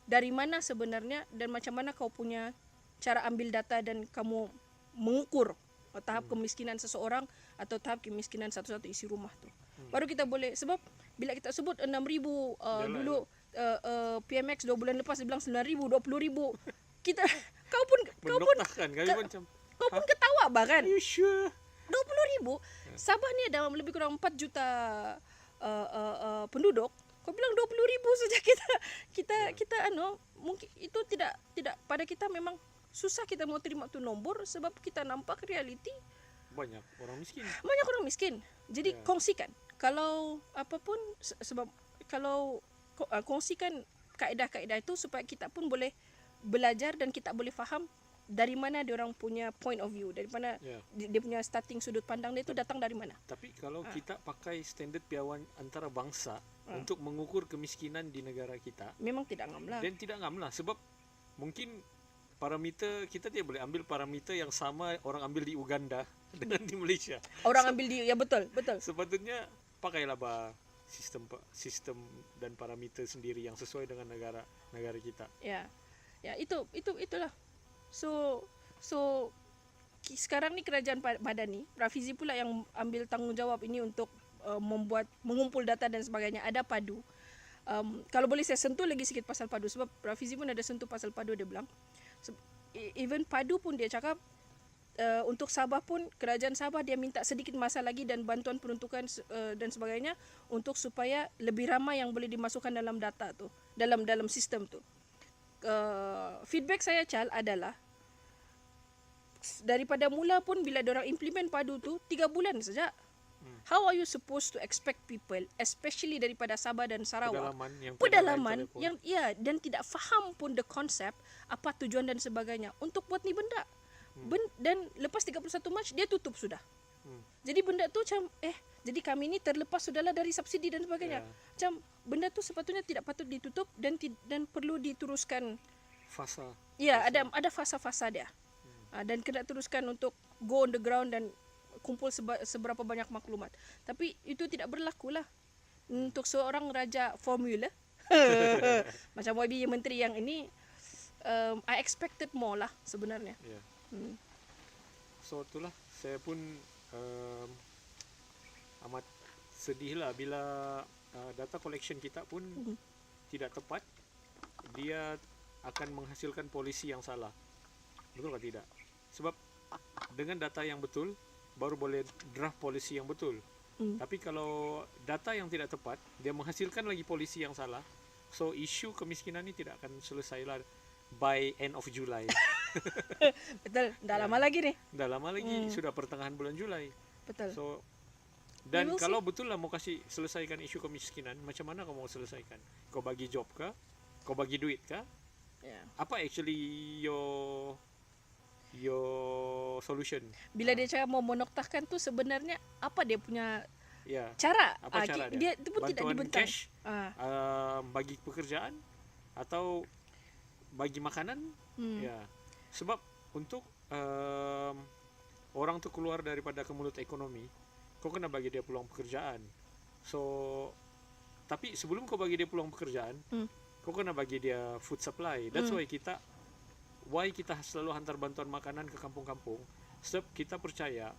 dari mana sebenarnya dan macam mana kau punya cara ambil data dan kamu mengukur tahap kemiskinan seseorang atau tahap kemiskinan satu-satu isi rumah tu. Baru kita boleh, sebab bila kita sebut 6,000 dulu PMX 2 bulan lepas dia bilang 9,000, 20,000. Kita kau pun Mendoktahkan kami macam kau pun ketawa bahkan. are you sure? 20,000. Sabah ni ada lebih kurang 4 juta penduduk. Kau bilang 20,000 saja kita mungkin itu tidak pada kita memang susah kita mau terima tu nombor sebab kita nampak realiti Banyak orang miskin. banyak orang miskin. Jadi kongsikan. Kalau apapun sebab kalau kongsikan kaedah-kaedah itu supaya kita pun boleh belajar dan kita boleh faham dari mana dia orang punya point of view, dari mana dia punya starting sudut pandang dia itu datang dari mana. Tapi kalau kita pakai standard piawai antara bangsa untuk mengukur kemiskinan di negara kita, memang tidak ngam lah. dan tidak ngam lah sebab mungkin parameter kita tidak boleh ambil parameter yang sama orang ambil di Uganda dengan di Malaysia. Orang ambil di betul. Sepatutnya pakailah sistem dan parameter sendiri yang sesuai dengan negara kita. Ya, itulah. So sekarang ni kerajaan Madani, Rafizi pula yang ambil tanggungjawab ini untuk mengumpul data dan sebagainya. Ada padu. Kalau boleh saya sentuh lagi sikit pasal padu sebab Rafizi pun ada sentuh pasal padu, dia bilang. Even padu pun dia cakap untuk Sabah pun kerajaan Sabah dia minta sedikit masa lagi dan bantuan peruntukan dan sebagainya untuk supaya lebih ramai yang boleh dimasukkan dalam data tu, dalam sistem tu. Feedback saya adalah daripada mula pun bila diorang implement padu tu 3 bulan saja. How are you supposed to expect people, especially daripada Sabah dan Sarawak, pedalaman yang dan tidak faham pun the concept, apa tujuan dan sebagainya untuk buat ni benda. Dan lepas 31 Mac dia tutup sudah. Jadi benda tu macam jadi kami ni terlepas sudahlah dari subsidi dan sebagainya. Macam benda tu sepatutnya tidak patut ditutup dan perlu diteruskan Fasa. Ya, ada fasa-fasa dia. Dan kena teruskan untuk go on the ground dan kumpul seberapa banyak maklumat. Tapi itu tidak berlaku lah untuk seorang raja formula macam YB menteri yang ini. I expected more lah sebenarnya. So itulah saya pun amat sedih lah bila data collection kita pun tidak tepat. Dia akan menghasilkan polisi yang salah. Betul atau tidak? Sebab dengan data yang betul baru boleh draft polisi yang betul. Tapi kalau data yang tidak tepat, dia menghasilkan lagi polisi yang salah. So isu kemiskinan ni tidak akan selesai lah by end of July. Betul, dah lama lagi nih. Dah lama lagi, sudah pertengahan bulan Julai. Betul. So dan kalau betul lah mau kasih selesaikan isu kemiskinan, macam mana kau mau selesaikan? Kau bagi job kah? Kau bagi duit kah? Apa actually your solution? Bila dia cakap mau menoktahkan tu sebenarnya apa dia punya cara? Apa cara dia itu pun bantuan tidak dibentang. Cash, bagi pekerjaan atau bagi makanan? Sebab untuk orang tu keluar daripada kemulut ekonomi, kau kena bagi dia peluang pekerjaan. So tapi sebelum kau bagi dia peluang pekerjaan, kau kena bagi dia food supply. That's why kita selalu hantar bantuan makanan ke kampung-kampung. Sebab kita percaya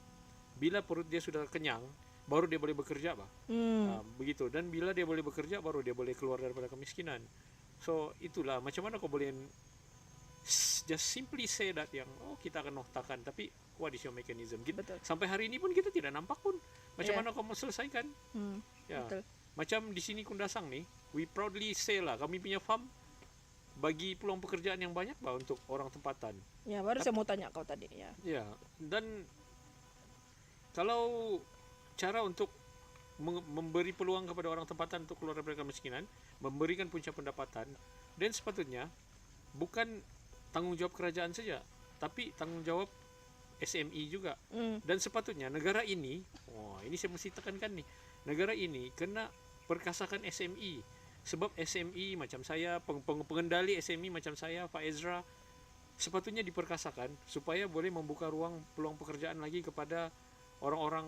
bila perut dia sudah kenyang, baru dia boleh bekerja, begitu. Dan bila dia boleh bekerja, baru dia boleh keluar daripada kemiskinan. So itulah macam mana kau boleh just simply say that yang kita akan noktahkan, tapi what is your mechanism? Sampai hari ini pun kita tidak nampak pun macam mana kau mau selesaikan. Betul. Macam di sini Kundasang ni, we proudly say lah kami punya farm bagi peluang pekerjaan yang banyak untuk orang tempatan. Ya, baru saya mau tanya kau tadi. Ya, dan kalau cara untuk memberi peluang kepada orang tempatan untuk keluar dari kemiskinan, memberikan punca pendapatan, dan sepatutnya bukan tanggungjawab kerajaan saja, tapi tanggungjawab SME juga. Dan sepatutnya negara ini, ini saya mesti tekankan nih, negara ini kena perkasakan SME. Sebab SME macam saya, pengendali SME macam saya, Pak Ezra, sepatutnya diperkasakan supaya boleh membuka ruang peluang pekerjaan lagi kepada orang-orang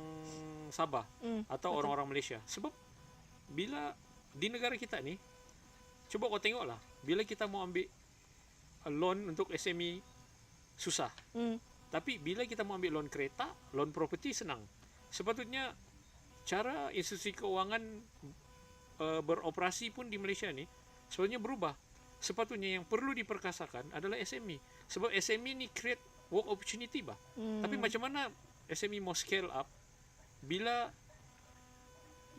Sabah atau orang-orang Malaysia. Sebab bila di negara kita ni, coba kau tengoklah, bila kita mau ambil loan untuk SME susah. Tapi bila kita mau ambil loan kereta, loan property senang. Sepatutnya cara institusi keuangan beroperasi pun di Malaysia ni sebetulnya berubah. sepatutnya yang perlu diperkasakan adalah SME. Sebab SME ni create work opportunity bah. Tapi macam mana SME mau scale up bila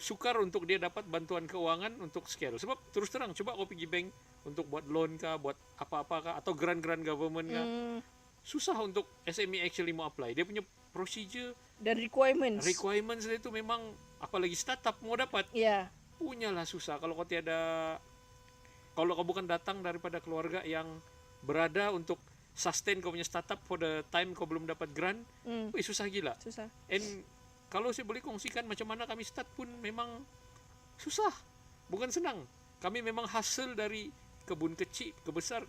sukar untuk dia dapat bantuan keuangan untuk scale. Sebab terus terang, coba kau pergi bank untuk buat loan kah, buat apa-apa kah, atau grant-grant government kah, susah untuk SME actually mau apply. Dia punya procedure dan requirements dia tu memang, apalagi startup mau dapat, punyalah susah. Kalau kau bukan datang daripada keluarga yang berada untuk sustain kau punya startup for the time kau belum dapat grant, susah gila. And kalau saya boleh kongsikan macam mana kami start pun memang susah, bukan senang. Kami memang hasil dari kebun kecil ke besar,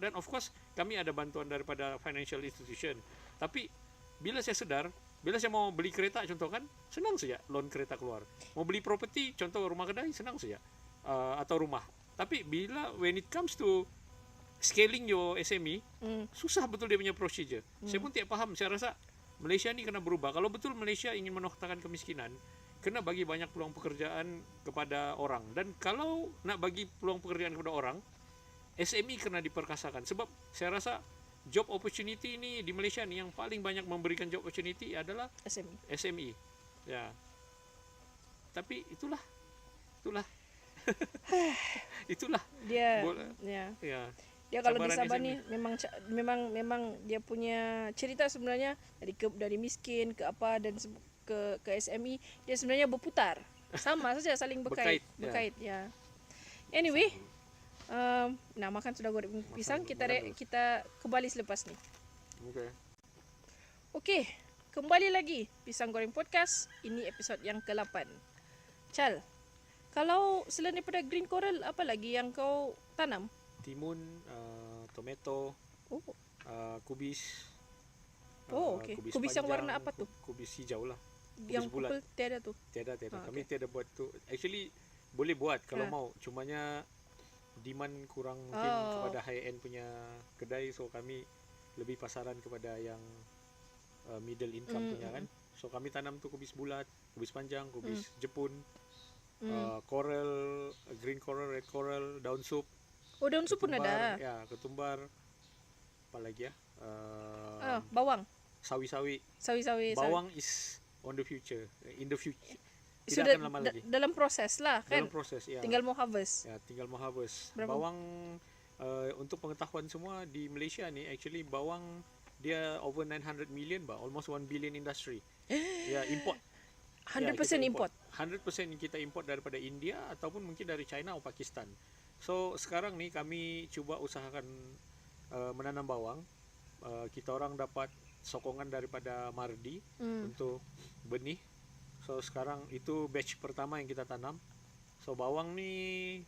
dan of course kami ada bantuan daripada financial institution. Tapi bila saya sedar, bila saya mau beli kereta contoh kan, senang saja loan kereta keluar. Mau beli property, contoh rumah kedai, senang saja, atau rumah. Tapi bila when it comes to scaling your SME, susah betul dia punya procedure. Saya pun tidak paham. Saya rasa Malaysia ni kena berubah. Kalau betul Malaysia ingin menoktakan kemiskinan, kena bagi banyak peluang pekerjaan kepada orang. Dan kalau nak bagi peluang pekerjaan kepada orang, SME kena diperkasakan. Sebab saya rasa job opportunity ni di Malaysia ni yang paling banyak memberikan job opportunity adalah SME. Ya. Tapi itulah. Itulah. Dia ya. Dia kalau di Sabah ni memang dia punya cerita sebenarnya dari miskin ke apa dan ke SME, dia sebenarnya berputar. Sama saja, saling berkait. Ya. Anyway, nak makan sudah goreng pisang, kita kembali selepas ni. Okey, kembali lagi Pisang Goreng Podcast. Ini episod yang ke-8. Chal, kalau selain daripada green coral, apa lagi yang kau tanam? Timun, tomato, kubis. Okey. Kubis yang warna apa tu? Kubis hijau lah. Kubis yang bulat. purple tiada tu? Tiada. Kami tiada buat tu. Actually boleh buat kalau mau. Cumanya demand kurang mungkin kepada high end punya kedai, so kami lebih pasaran kepada yang middle income punya kan. So kami tanam tu kubis bulat, kubis panjang, kubis Jepun, coral, green coral, red coral, daun sup. Daun sup pun ada. Ya, ketumbar. Apa lagi ya? Bawang. Sawi-sawi. Bawang Bawang is on the future. In the future. Tidak sudah akan lama lagi. Dalam proses lah kan. Dalam proses, ya. Tinggal mau harvest. Ya, tinggal mau harvest. Berapa? Bawang untuk pengetahuan semua di Malaysia ni, actually bawang dia over 900 million bah, almost 1 billion industry. Ya, import. 100% import. 100% kita import daripada India ataupun mungkin dari China atau Pakistan. So sekarang ni kami cuba usahakan menanam bawang. Kita orang dapat sokongan daripada Mardi untuk benih. So sekarang itu batch pertama yang kita tanam. So bawang ni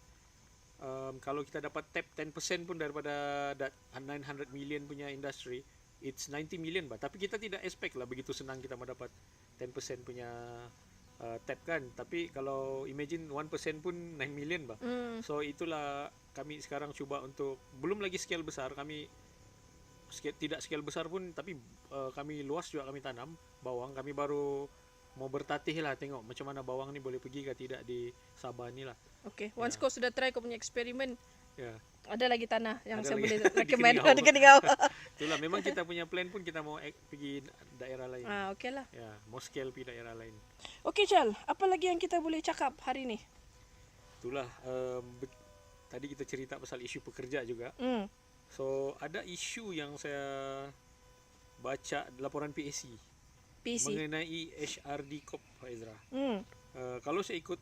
kalau kita dapat tap 10% pun daripada 900 million punya industry, it's 90 million bah. Tapi kita tidak expect lah begitu senang kita mendapat 10% punya tap kan. Tapi kalau imagine 1% pun 9 million bah. So itulah kami sekarang cuba untuk, belum lagi scale besar, kami tidak scale besar pun, tapi kami luas juga kami tanam bawang. Kami baru mau bertatih lah, tengok macam mana bawang ni boleh pergi ke tidak di Sabah ni lah. Okay, once kau sudah try kau punya eksperimen, ada lagi tanah yang ada saya lagi. boleh recommend di Keningau. Itulah, memang kita punya plan pun kita mau pergi daerah lain. Okay lah. Ya, mau scale pergi daerah lain. Okay Chal, apa lagi yang kita boleh cakap hari ni? Itulah, tadi kita cerita pasal isu pekerja juga. So ada isu yang saya baca laporan PAC mengenai HRD Corp, Faizra. Kalau saya ikut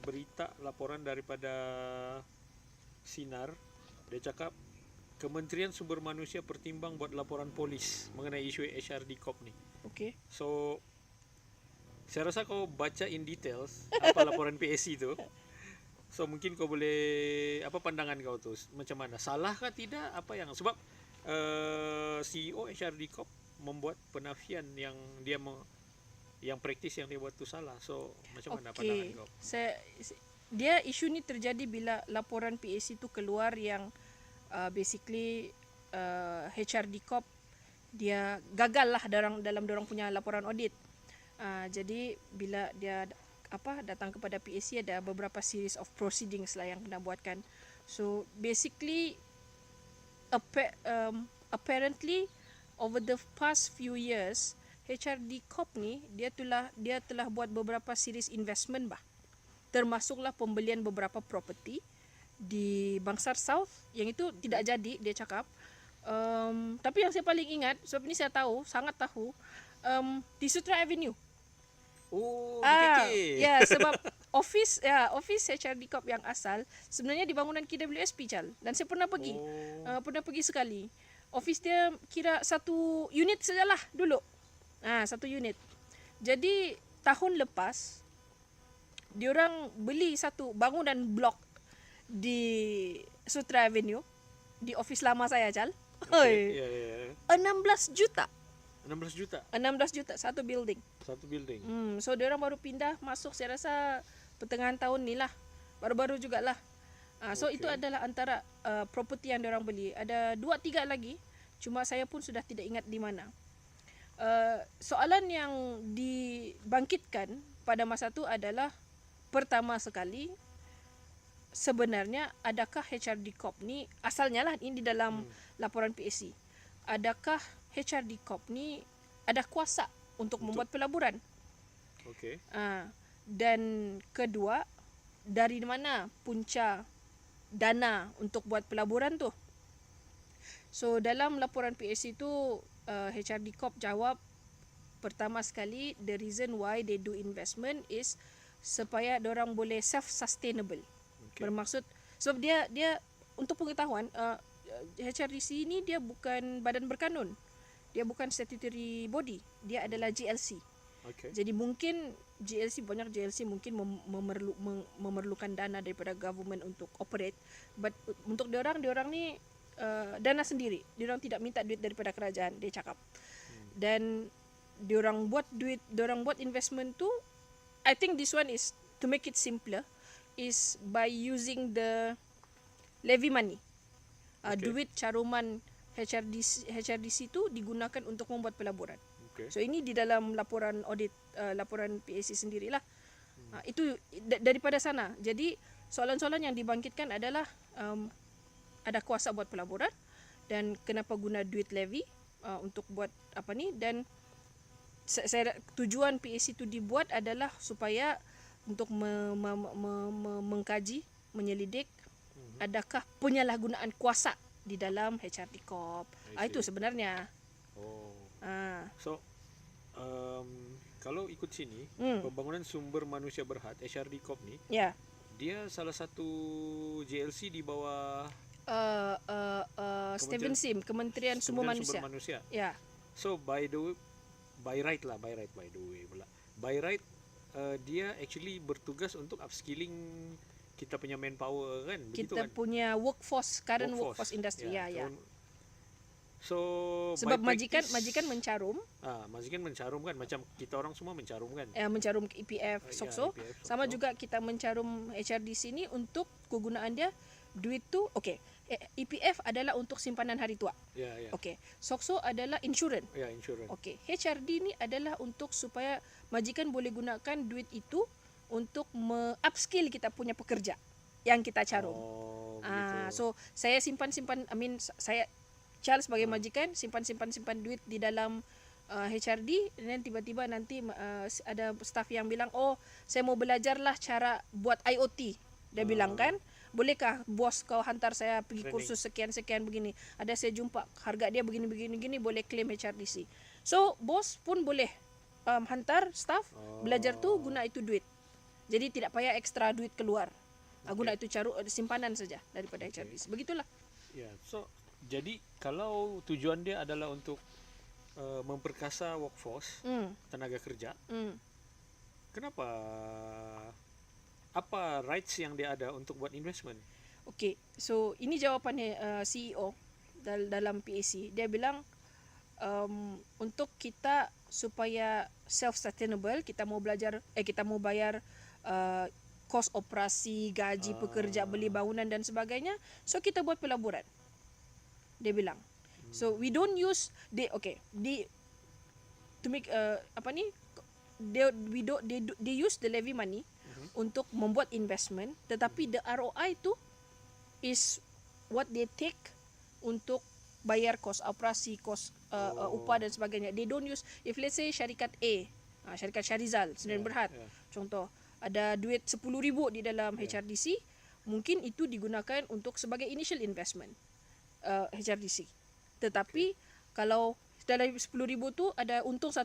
berita laporan daripada Sinar, dia cakap Kementerian Sumber Manusia pertimbang buat laporan polis mengenai isu HRD Corp ni. Okay. So saya rasa kau baca in details apa laporan PAC tu. So mungkin kau boleh, apa pandangan kau tu, macam mana, salah kah tidak, apa yang, sebab CEO HRD Corp membuat penafian yang yang praktis yang dia buat tu salah. So macam mana pandangan kau? Dia isu ni terjadi bila laporan PAC tu keluar yang basically HRD Corp dia gagal lah dalam dorang punya laporan audit. Jadi bila dia datang kepada PAC, ada beberapa series of proceedings lah yang kena buatkan. So basically apparently over the past few years HRD Corp ni dia telah buat beberapa series investment bah. Termasuklah pembelian beberapa property di Bangsar South yang itu tidak jadi dia cakap. Tapi yang saya paling ingat sebab ini saya tahu, sangat tahu di Sutra Avenue. Oh, BKK. Ya, sebab office HRD Corp yang asal sebenarnya di bangunan KWSP Chal, dan saya pernah pergi. Pernah pergi sekali. Office dia kira satu unit sajalah dulu. Satu unit. Jadi tahun lepas diorang beli satu bangunan blok di Sutra Avenue di office lama saya Chal. Okay. 16 juta. 16 juta. 16 juta satu building. Satu building. So diorang baru pindah masuk saya rasa pertengahan tahun ni lah. Baru-baru jugalah. So itu adalah antara property yang diorang beli. Ada 2-3 lagi. Cuma saya pun sudah tidak ingat di mana. Soalan yang dibangkitkan pada masa itu adalah pertama sekali sebenarnya adakah HRD Corp ni asalnya lah ini di dalam laporan PAC. Adakah HRD Corp ni ada kuasa untuk membuat pelaburan? Okey. Dan kedua, dari mana punca dana untuk buat pelaburan tu? So dalam laporan PAC tu HRD Corp jawab pertama sekali the reason why they do investment is supaya dorang boleh self-sustainable. Bermaksud sebab dia untuk pengetahuan HRDC ini dia bukan badan berkanun. Dia bukan statutory body. Dia adalah GLC. Okay. Jadi mungkin banyak GLC mungkin memerlukan dana daripada government untuk operate, but untuk diorang ni dana sendiri. Diorang tidak minta duit daripada kerajaan, dia cakap. Dan diorang buat investment tu, I think this one is to make it simpler is by using the levy money. Duit caruman HRDC tu digunakan untuk membuat pelaburan. Okay. So ini di dalam laporan audit laporan PAC sendirilah. Itu daripada sana. Jadi soalan-soalan yang dibangkitkan adalah ada kuasa buat pelaburan dan kenapa guna duit levy untuk buat apa ni, dan tujuan PAC itu dibuat adalah supaya untuk mengkaji, menyelidik adakah penyalahgunaan kuasa di dalam HRD Corp. Itu sebenarnya. So kalau ikut sini pembangunan sumber manusia berhad HRD Corp ni, dia salah satu JLC di bawah Steven Sim, Kementerian Sumber Manusia. Ya. So by right dia actually bertugas untuk upskilling kita punya manpower kan, begitu kita kan? punya workforce industry. Ya. So sebab majikan mencarum. Majikan mencarum kan, macam kita orang semua mencarum kan. Mencarum EPF Sokso. Sama juga kita mencarum HRD sini untuk kegunaan dia duit tu. Okey. EPF adalah untuk simpanan hari tua. Okey. Sokso adalah insurans. Insurans. Okey. HRD ni adalah untuk supaya majikan boleh gunakan duit itu untuk upskill kita punya pekerja yang kita carum. So saya simpan saya Charles sebagai majikan simpan duit di dalam HRD, dan tiba-tiba nanti ada staff yang bilang, saya mau belajarlah cara buat IoT. Dia bilang kan, bolehkah bos kau hantar saya pergi kursus sekian-sekian begini. Ada saya jumpa harga dia begini-begini, boleh claim HRDC. So bos pun boleh hantar staff belajar tu guna itu duit. Jadi tidak payah ekstra duit keluar. Guna itu simpanan saja daripada HRDC. Begitulah. So jadi kalau tujuan dia adalah untuk memperkasa workforce, tenaga kerja, kenapa, apa rights yang dia ada untuk buat investment? Okay, so ini jawapannya CEO dalam PAC. Dia bilang untuk kita supaya self-sustainable, kita mau bayar kos operasi, gaji pekerja, beli bangunan dan sebagainya, so kita buat pelaburan. Dia bilang. So we don't use they use the levy money untuk membuat investment, tetapi the ROI tu is what they take untuk bayar kos operasi, kos upah dan sebagainya. They don't use, if let's say syarikat A, syarikat Syarizal Sdn Bhd, contoh ada duit 10,000 di dalam HRDC, mungkin itu digunakan untuk sebagai initial investment HRDC. Tetapi kalau dalam 10,000 tu ada untung 1,000,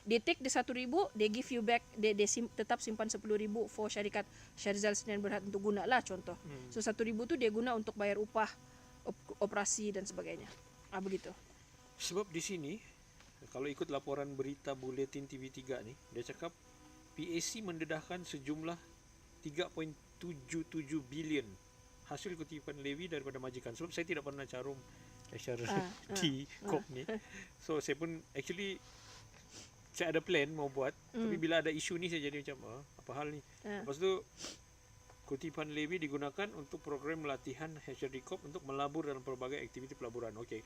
they take the 1,000, they give you back, they tetap simpan 10,000 for syarikat Syarizal Sdn Bhd untuk guna lah, contoh. So 1,000 tu dia guna untuk bayar upah, operasi dan sebagainya. Begitu. Sebab di sini kalau ikut laporan berita Buletin TV3 ni, dia cakap PAC mendedahkan sejumlah 3.77 bilion hasil kutipan levy daripada majikan. Sebab saya tidak pernah carum HRD Corp ni. So saya pun actually saya ada plan mau buat, tapi bila ada isu ni saya jadi macam apa hal ni. Lepas tu kutipan levy digunakan untuk program latihan HRD Corp untuk melabur dalam pelbagai aktiviti pelaburan. Okey.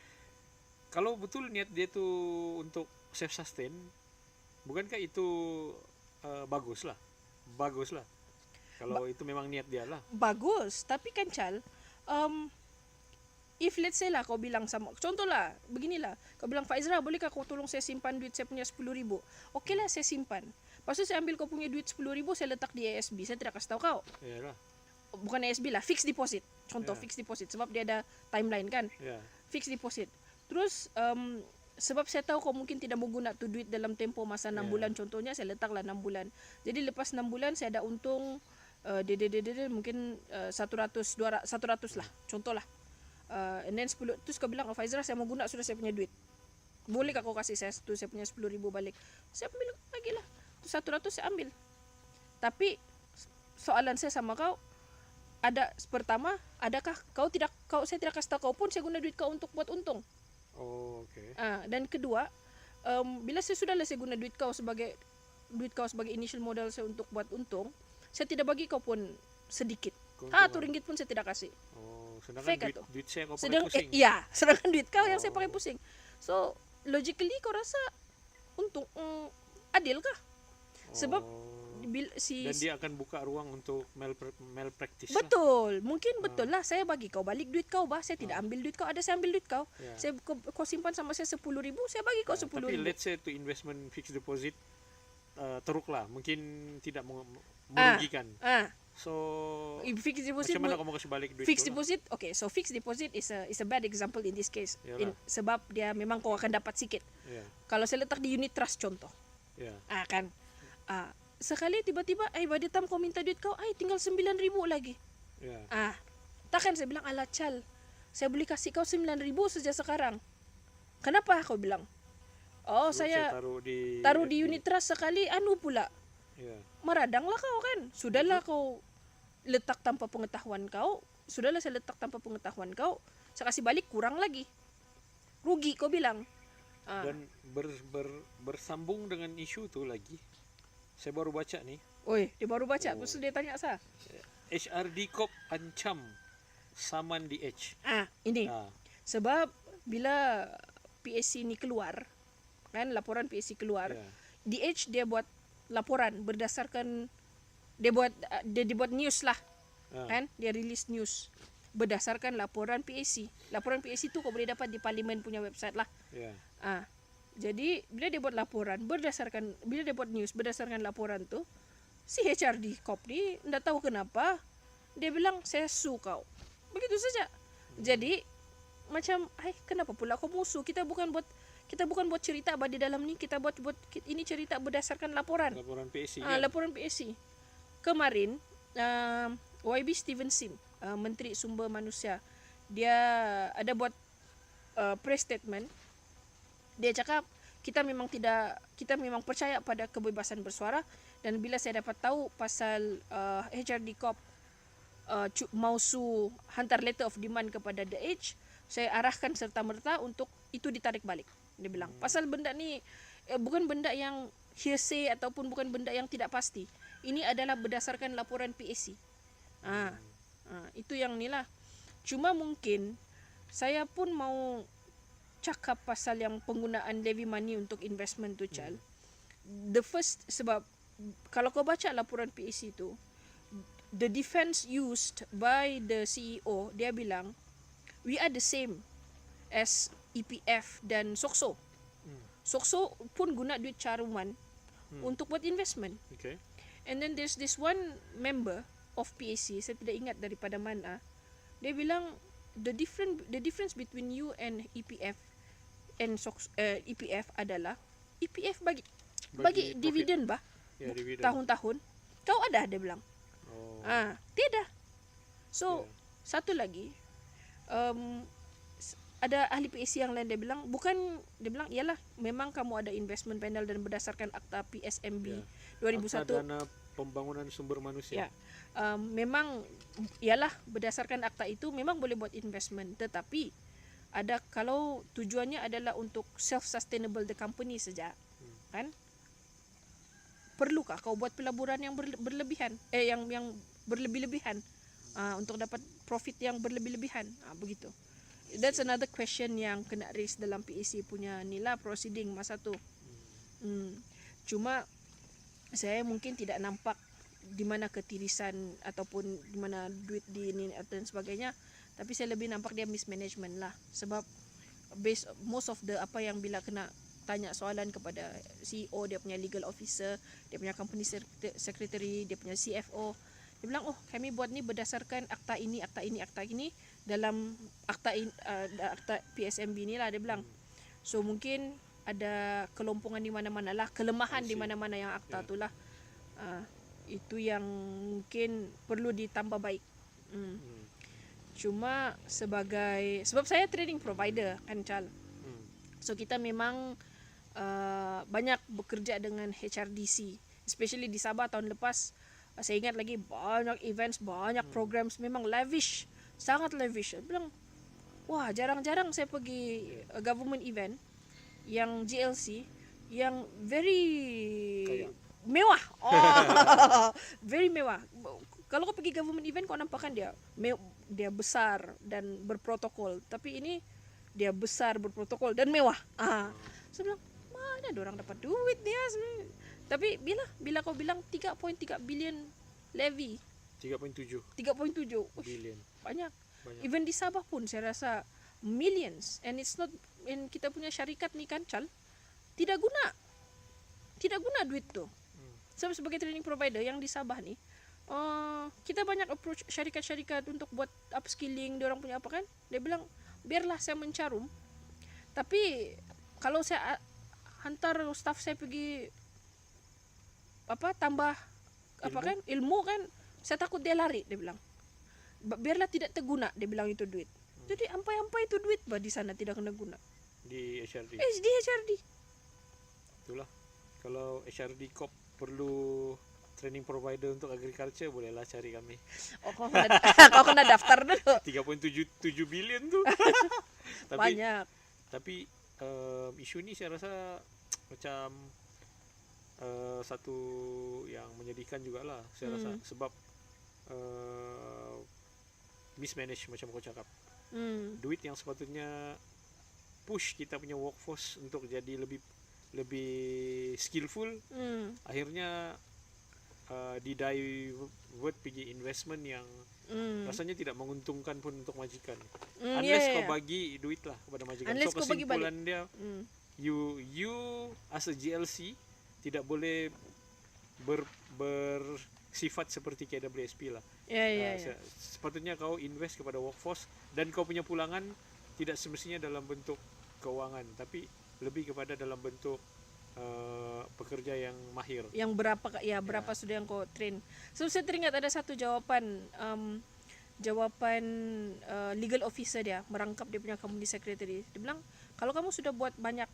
Kalau betul niat dia tu untuk self sustain, bukankah itu bagus lah. Kalau itu memang niat dia lah. Bagus, tapi kan Chal, if let's say lah kau bilang sama, contoh lah, beginilah, kau bilang Faizra, bolehkah kau tolong saya simpan duit saya punya 10,000? Okey lah, saya simpan. Lepas tu saya ambil kau punya duit 10,000, saya letak di ASB, saya tidak kasih tahu kau. Yalah. Bukan ASB lah, fixed deposit. Contoh fixed deposit, sebab dia ada timeline kan. Fixed deposit. Terus sebab saya tahu kau mungkin tidak mau guna tu duit dalam tempoh masa 6 bulan, contohnya saya letaklah 6 bulan. Jadi lepas 6 bulan saya ada untung mungkin 100 lah, contoh lah. And then 10, terus kau bilang, Faizra saya mau guna, sudah saya punya duit, bolehkah kau kasih saya tu saya punya 10,000 balik? Saya ambil lagi lah, 100 saya ambil. Tapi soalan saya sama kau, pertama, adakah saya tidak kasih tahu kau pun saya guna duit kau untuk buat untung. Okay. Dan kedua, bila saya guna duit kau sebagai initial modal saya untuk buat untung, saya tidak bagi kau pun sedikit. RM1 pun saya tidak kasih. Sedangkan duit saya kau pakai pusing. Sedangkan duit kau yang saya pakai pusing. So, logically kau rasa untung adil kah? Sebab dan dia akan buka ruang untuk malpractice. Betul. Mungkin betul lah saya bagi kau balik duit kau bah. Saya tidak ambil duit kau, ada saya ambil duit kau. Saya kau simpan sama saya 10,000, saya bagi kau 10,000. Tapi let's say to investment fixed deposit teruk lah, mungkin tidak merugikan. So fixed deposit, macam mana kau mau kasih balik duit fixed deposit? Okay, so fixed deposit is a bad example in this case. Sebab dia memang kau akan dapat sikit. Kalau saya letak di unit trust contoh. Kan. Sekali tiba-tiba by the time kau minta duit kau, tinggal 9,000 lagi. Takkan saya bilang, ala Chal, saya boleh kasih kau 9,000 sejak sekarang. Kenapa kau bilang? Saya taruh di unit trust sekali, pula. Maradanglah kau kan. Sudahlah kau letak tanpa pengetahuan kau. Sudahlah saya letak tanpa pengetahuan kau. Saya kasih balik kurang lagi. Rugi kau bilang. Dan bersambung dengan isu tu lagi. Saya baru baca ni. Dia baru baca. Terus dia tanya saya. HRD Corp ancam saman DH. Ini. Sebab bila PAC ni keluar, kan laporan PAC keluar, DH dia buat laporan berdasarkan dia buat news lah. Kan? Dia release news berdasarkan laporan PAC. Laporan PAC tu kau boleh dapat di parlimen punya website lah. Jadi bila dia buat news berdasarkan laporan tu, si HRD Corp ni tidak tahu kenapa dia bilang saya sue kau. Begitu saja. Jadi macam kenapa pula kau musuh? Kita bukan buat cerita di dalam ni, kita buat ini cerita berdasarkan laporan PAC. Laporan PAC. Kemarin YB Steven Sim, Menteri Sumber Manusia, dia ada buat press statement. Dia cakap kita memang percaya pada kebebasan bersuara, dan bila saya dapat tahu pasal HRD Corp mau hantar letter of demand kepada The Edge, saya arahkan serta-merta untuk itu ditarik balik. Dia bilang pasal benda ni bukan benda yang hearsay ataupun bukan benda yang tidak pasti. Ini adalah berdasarkan laporan PAC. Itu yang nilah. Cuma mungkin saya pun mau cakap pasal yang penggunaan levy money untuk investment tu, Chal. The first, sebab kalau kau baca laporan PAC tu, the defense used by the CEO, dia bilang we are the same as EPF dan SOCSO. SOCSO pun guna duit caruman untuk buat investment. Okay. And then there's this one member of PAC, saya tidak ingat daripada mana. Dia bilang the difference between you and EPF and EPF adalah EPF bagi dividen bah. Ya, dividen. Tahun-tahun. Kau ada, dia bilang. Oh. Tidak. So, satu lagi, ada ahli PAC yang lain, dia bilang iyalah memang kamu ada investment panel dan berdasarkan akta PSMB 2001 Akta Dana Pembangunan Sumber Manusia. Memang iyalah berdasarkan akta itu memang boleh buat investment, tetapi ada kalau tujuannya adalah untuk self sustainable the company saja, kan? Perlukah kau buat pelaburan yang berlebihan yang berlebih-lebihan untuk dapat profit yang berlebih-lebihan, begitu. That's another question yang kena raise dalam PAC punya nila proceeding masa tu. Cuma saya mungkin tidak nampak di mana ketirisan ataupun di mana duit di ini dan sebagainya, tapi saya lebih nampak dia mismanagement lah, sebab most of the apa yang bila kena tanya soalan kepada CEO, dia punya legal officer, dia punya company secretary, dia punya CFO, dia bilang kami buat ni berdasarkan akta ini dalam akta PSMB ni lah, dia bilang. So mungkin ada kelompongan di mana-mana lah, kelemahan di mana-mana yang akta tu lah. Itu yang mungkin perlu ditambah baik. Cuma sebab saya training provider kan, Chal. So kita memang banyak bekerja dengan HRDC, especially di Sabah tahun lepas. Saya ingat lagi banyak events, banyak programs, memang lavish, sangat lavish. Saya bilang, wah, jarang-jarang saya pergi government event yang GLC yang very mewah. Very mewah. Kalau kau pergi government event, kau nampakkan dia besar dan berprotokol. Tapi ini dia besar, berprotokol dan mewah. Saya bilang, mana orang dapat duit dia sebenarnya? Tapi bila kau bilang 3.3 billion levy, 3.7 billion. Banyak. Even di Sabah pun saya rasa millions, and it's not, and kita punya syarikat ni kan, Chal, tidak guna duit tu. Sebab sebagai training provider yang di Sabah ni, kita banyak approach syarikat-syarikat untuk buat upskilling, dia orang punya apa kan? Dia bilang, biarlah saya mencarum, tapi kalau saya hantar staff saya pergi tambah ilmu. Kan ilmu kan, saya takut dia lari, dia bilang. Biarlah tidak terguna, dia bilang itu duit. Jadi ampai-ampai itu duit di sana tidak kena guna. Di HRD. Di HRD. Itulah. Kalau HRD Corp perlu training provider untuk agriculture, bolehlah cari kami. Kau kena daftar dulu. 3.7 billion tu. Banyak. Tapi isu ni saya rasa macam satu yang menyedihkan jugalah saya rasa, sebab mismanage macam kau cakap. Duit yang sepatutnya push kita punya workforce untuk jadi lebih skillful, akhirnya divert pergi investment yang rasanya tidak menguntungkan pun untuk majikan. Unless kau bagi duit lah kepada majikan. Unless so kesimpulan dia, you as a GLC tidak boleh bersifat seperti KWSP lah. Sepatutnya kau invest kepada workforce, dan kau punya pulangan tidak semestinya dalam bentuk keuangan, tapi lebih kepada dalam bentuk pekerja yang mahir. Yang berapa sudah yang kau train. So saya teringat ada satu jawapan legal officer dia merangkap dia punya company secretary. Dia bilang, kalau kamu sudah buat banyak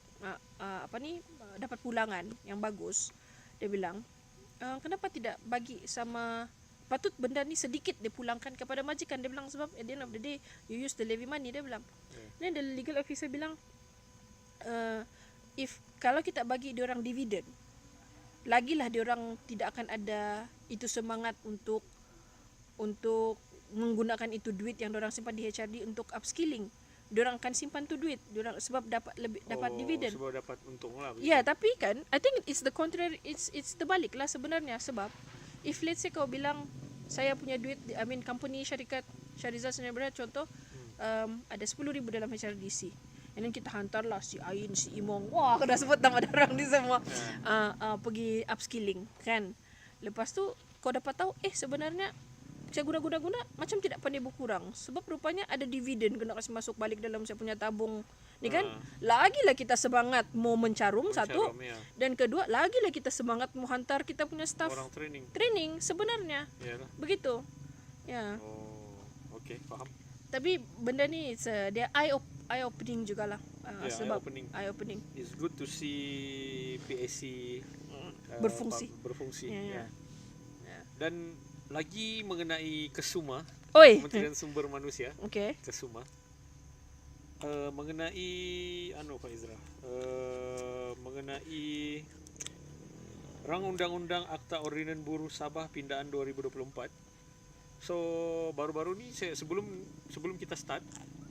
dapat pulangan yang bagus, dia bilang, kenapa tidak bagi sama, patut benda ni sedikit dipulangkan kepada majikan. Dia bilang, sebab at the end of the day you use the levy money, dia bilang. Then the legal officer bilang, kalau kita bagi diorang dividen, lagilah diorang tidak akan ada itu semangat untuk menggunakan itu duit yang diorang simpan di HRD untuk upskilling. Diorang akan simpan tu duit diorang sebab dapat dividen. Sebab dapat untung lah. Ya, tapi kan I think it's the contrary, it's terbalik lah sebenarnya. Sebab if let's say kau bilang saya punya duit, company syarikat Shahrizal Sdn Bhd contoh, ada 10,000 dalam HRDC. And then kita hantarlah si Ain, si Imong. Wah, aku dah sebut nama orang ni semua. Pergi upskilling kan. Lepas tu kau dapat tahu sebenarnya saya guna macam tidak pandai berkurang. Sebab rupanya ada dividen kena kasih masuk balik dalam saya punya tabung. Ni kan, lagilah kita semangat mau mencarum satu. Ya. Dan kedua, lagilah kita semangat mau hantar kita punya staff Orang training sebenarnya. Yalah. Begitu. Ya. Oh, okey, faham. Tapi benda ni dia eye opening jugalah. Sebab eye opening. It's good to see PSC berfungsi. Ya. Dan lagi mengenai Kesuma, Oi. Kementerian Sumber Manusia, Okey. Kesuma. Mengenai Pak Izra, mengenai Rang Undang-Undang Akta Ordinan Buruh Sabah Pindaan 2024. So baru-baru ni sebelum kita start,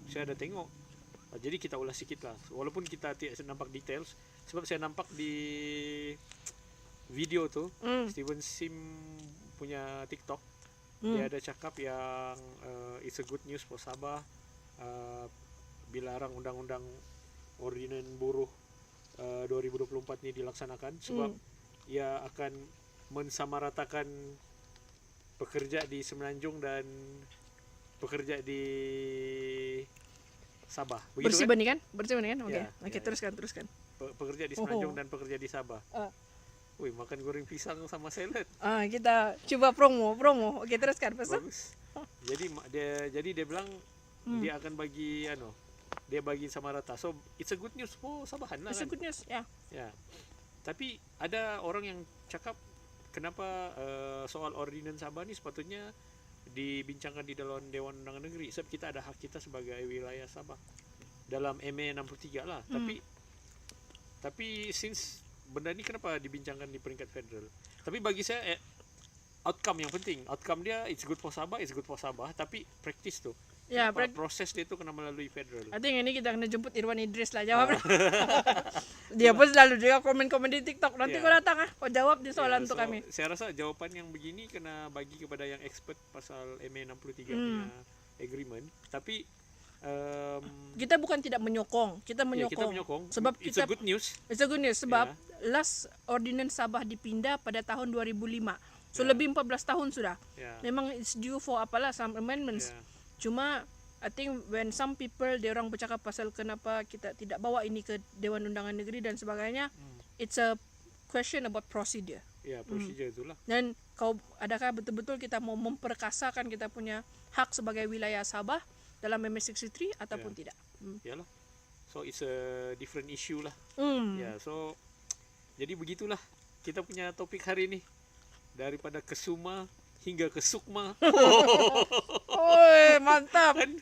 saya ada tengok. Jadi kita ulas sikit lah. Walaupun kita tidak nampak details, sebab saya nampak di video tu Steven Sim punya TikTok, dia ada cakap yang it's a good news for Sabah bila Rang Undang-Undang Ordinan Buruh 2024 ni dilaksanakan, sebab ia akan mensamaratakan pekerja di Semenanjung dan pekerja di Sabah. Begitu Bersih kan? Okey. Ya, Okey, teruskan. Pekerja di Semenanjung dan pekerja di Sabah. Wih, makan goreng pisang sama salad. Kita cuba promo. Okey, teruskan pasal. Bagus. Jadi dia bilang dia akan bagi dia bagi sama rata. So it's a good news for Sabahan lah. It's a good news. Ya. Ya. Tapi ada orang yang cakap kenapa soal ordinan Sabah ni sepatutnya dibincangkan di dalam Dewan Undangan Negeri, sebab kita ada hak kita sebagai wilayah Sabah dalam MA 63 lah. Tapi since benda ni kenapa dibincangkan di peringkat federal? Tapi bagi saya outcome yang penting. Outcome dia it's good for Sabah, tapi practice tu. Ya, proses dia tu kena melalui federal. I think ini kita kena jemput Irwan Idris lah jawab. Dia pun selalu juga komen-komen di TikTok. Nanti kau datang kau jawab di soalan untuk kami. Saya rasa jawapan yang begini kena bagi kepada yang expert pasal MA 63 punya agreement. Tapi kita bukan tidak menyokong. Kita menyokong. Sebab it's a good news. It's a good news sebab last ordinance Sabah dipindah pada tahun 2005. So lebih 14 tahun sudah. Memang it's due for some amendments. Cuma I think when some people dia orang bercakap pasal kenapa kita tidak bawa ini ke Dewan Undangan Negeri dan sebagainya, it's a question about procedure. Ya, procedure itulah. Dan adakah betul-betul kita mau memperkasakan kita punya hak sebagai wilayah Sabah dalam MS63 ataupun tidak? Yalah. So it's a different issue lah. Ya, so jadi begitulah kita punya topik hari ini, daripada Kesuma hingga ke Sukma. Oi, mantap. Kan?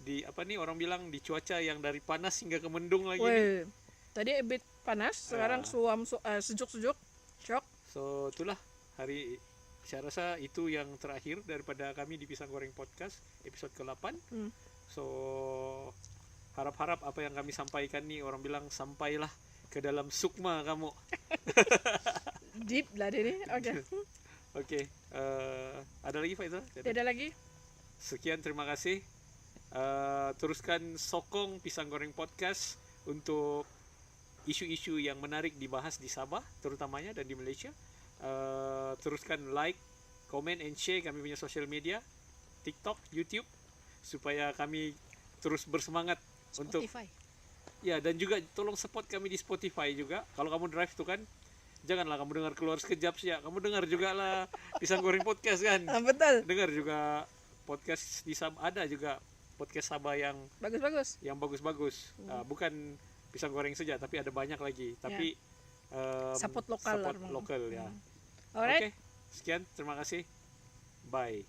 Di apa nih orang bilang, di cuaca yang dari panas hingga ke mendung lagi. Tadi a bit panas, sekarang sejuk-sejuk. Shock. So itulah saya rasa itu yang terakhir daripada kami di Pisang Goreng Podcast episode ke-8. So harap-harap apa yang kami sampaikan nih, orang bilang sampailah ke dalam sukma kamu. Deep lah dia ni. Okey. Ada lagi Faizal? Tidak lagi. Sekian, terima kasih. Teruskan sokong Pisang Goreng Podcast untuk isu-isu yang menarik dibahas di Sabah terutamanya dan di Malaysia. Teruskan like, comment and share kami punya social media, TikTok, YouTube, supaya kami terus bersemangat Spotify. Ya, dan juga tolong support kami di Spotify juga. Kalau kamu drive tu kan, janganlah kamu dengar keluar sekejap saja. Kamu dengar juga lah Pisang Goreng Podcast kan. Betul. Dengar juga podcast di Sabah, ada juga podcast Sabah yang bagus-bagus. Bukan Pisang Goreng saja, tapi ada banyak lagi. Tapi support lokal ya. Alright. Oke, sekian, terima kasih. Bye.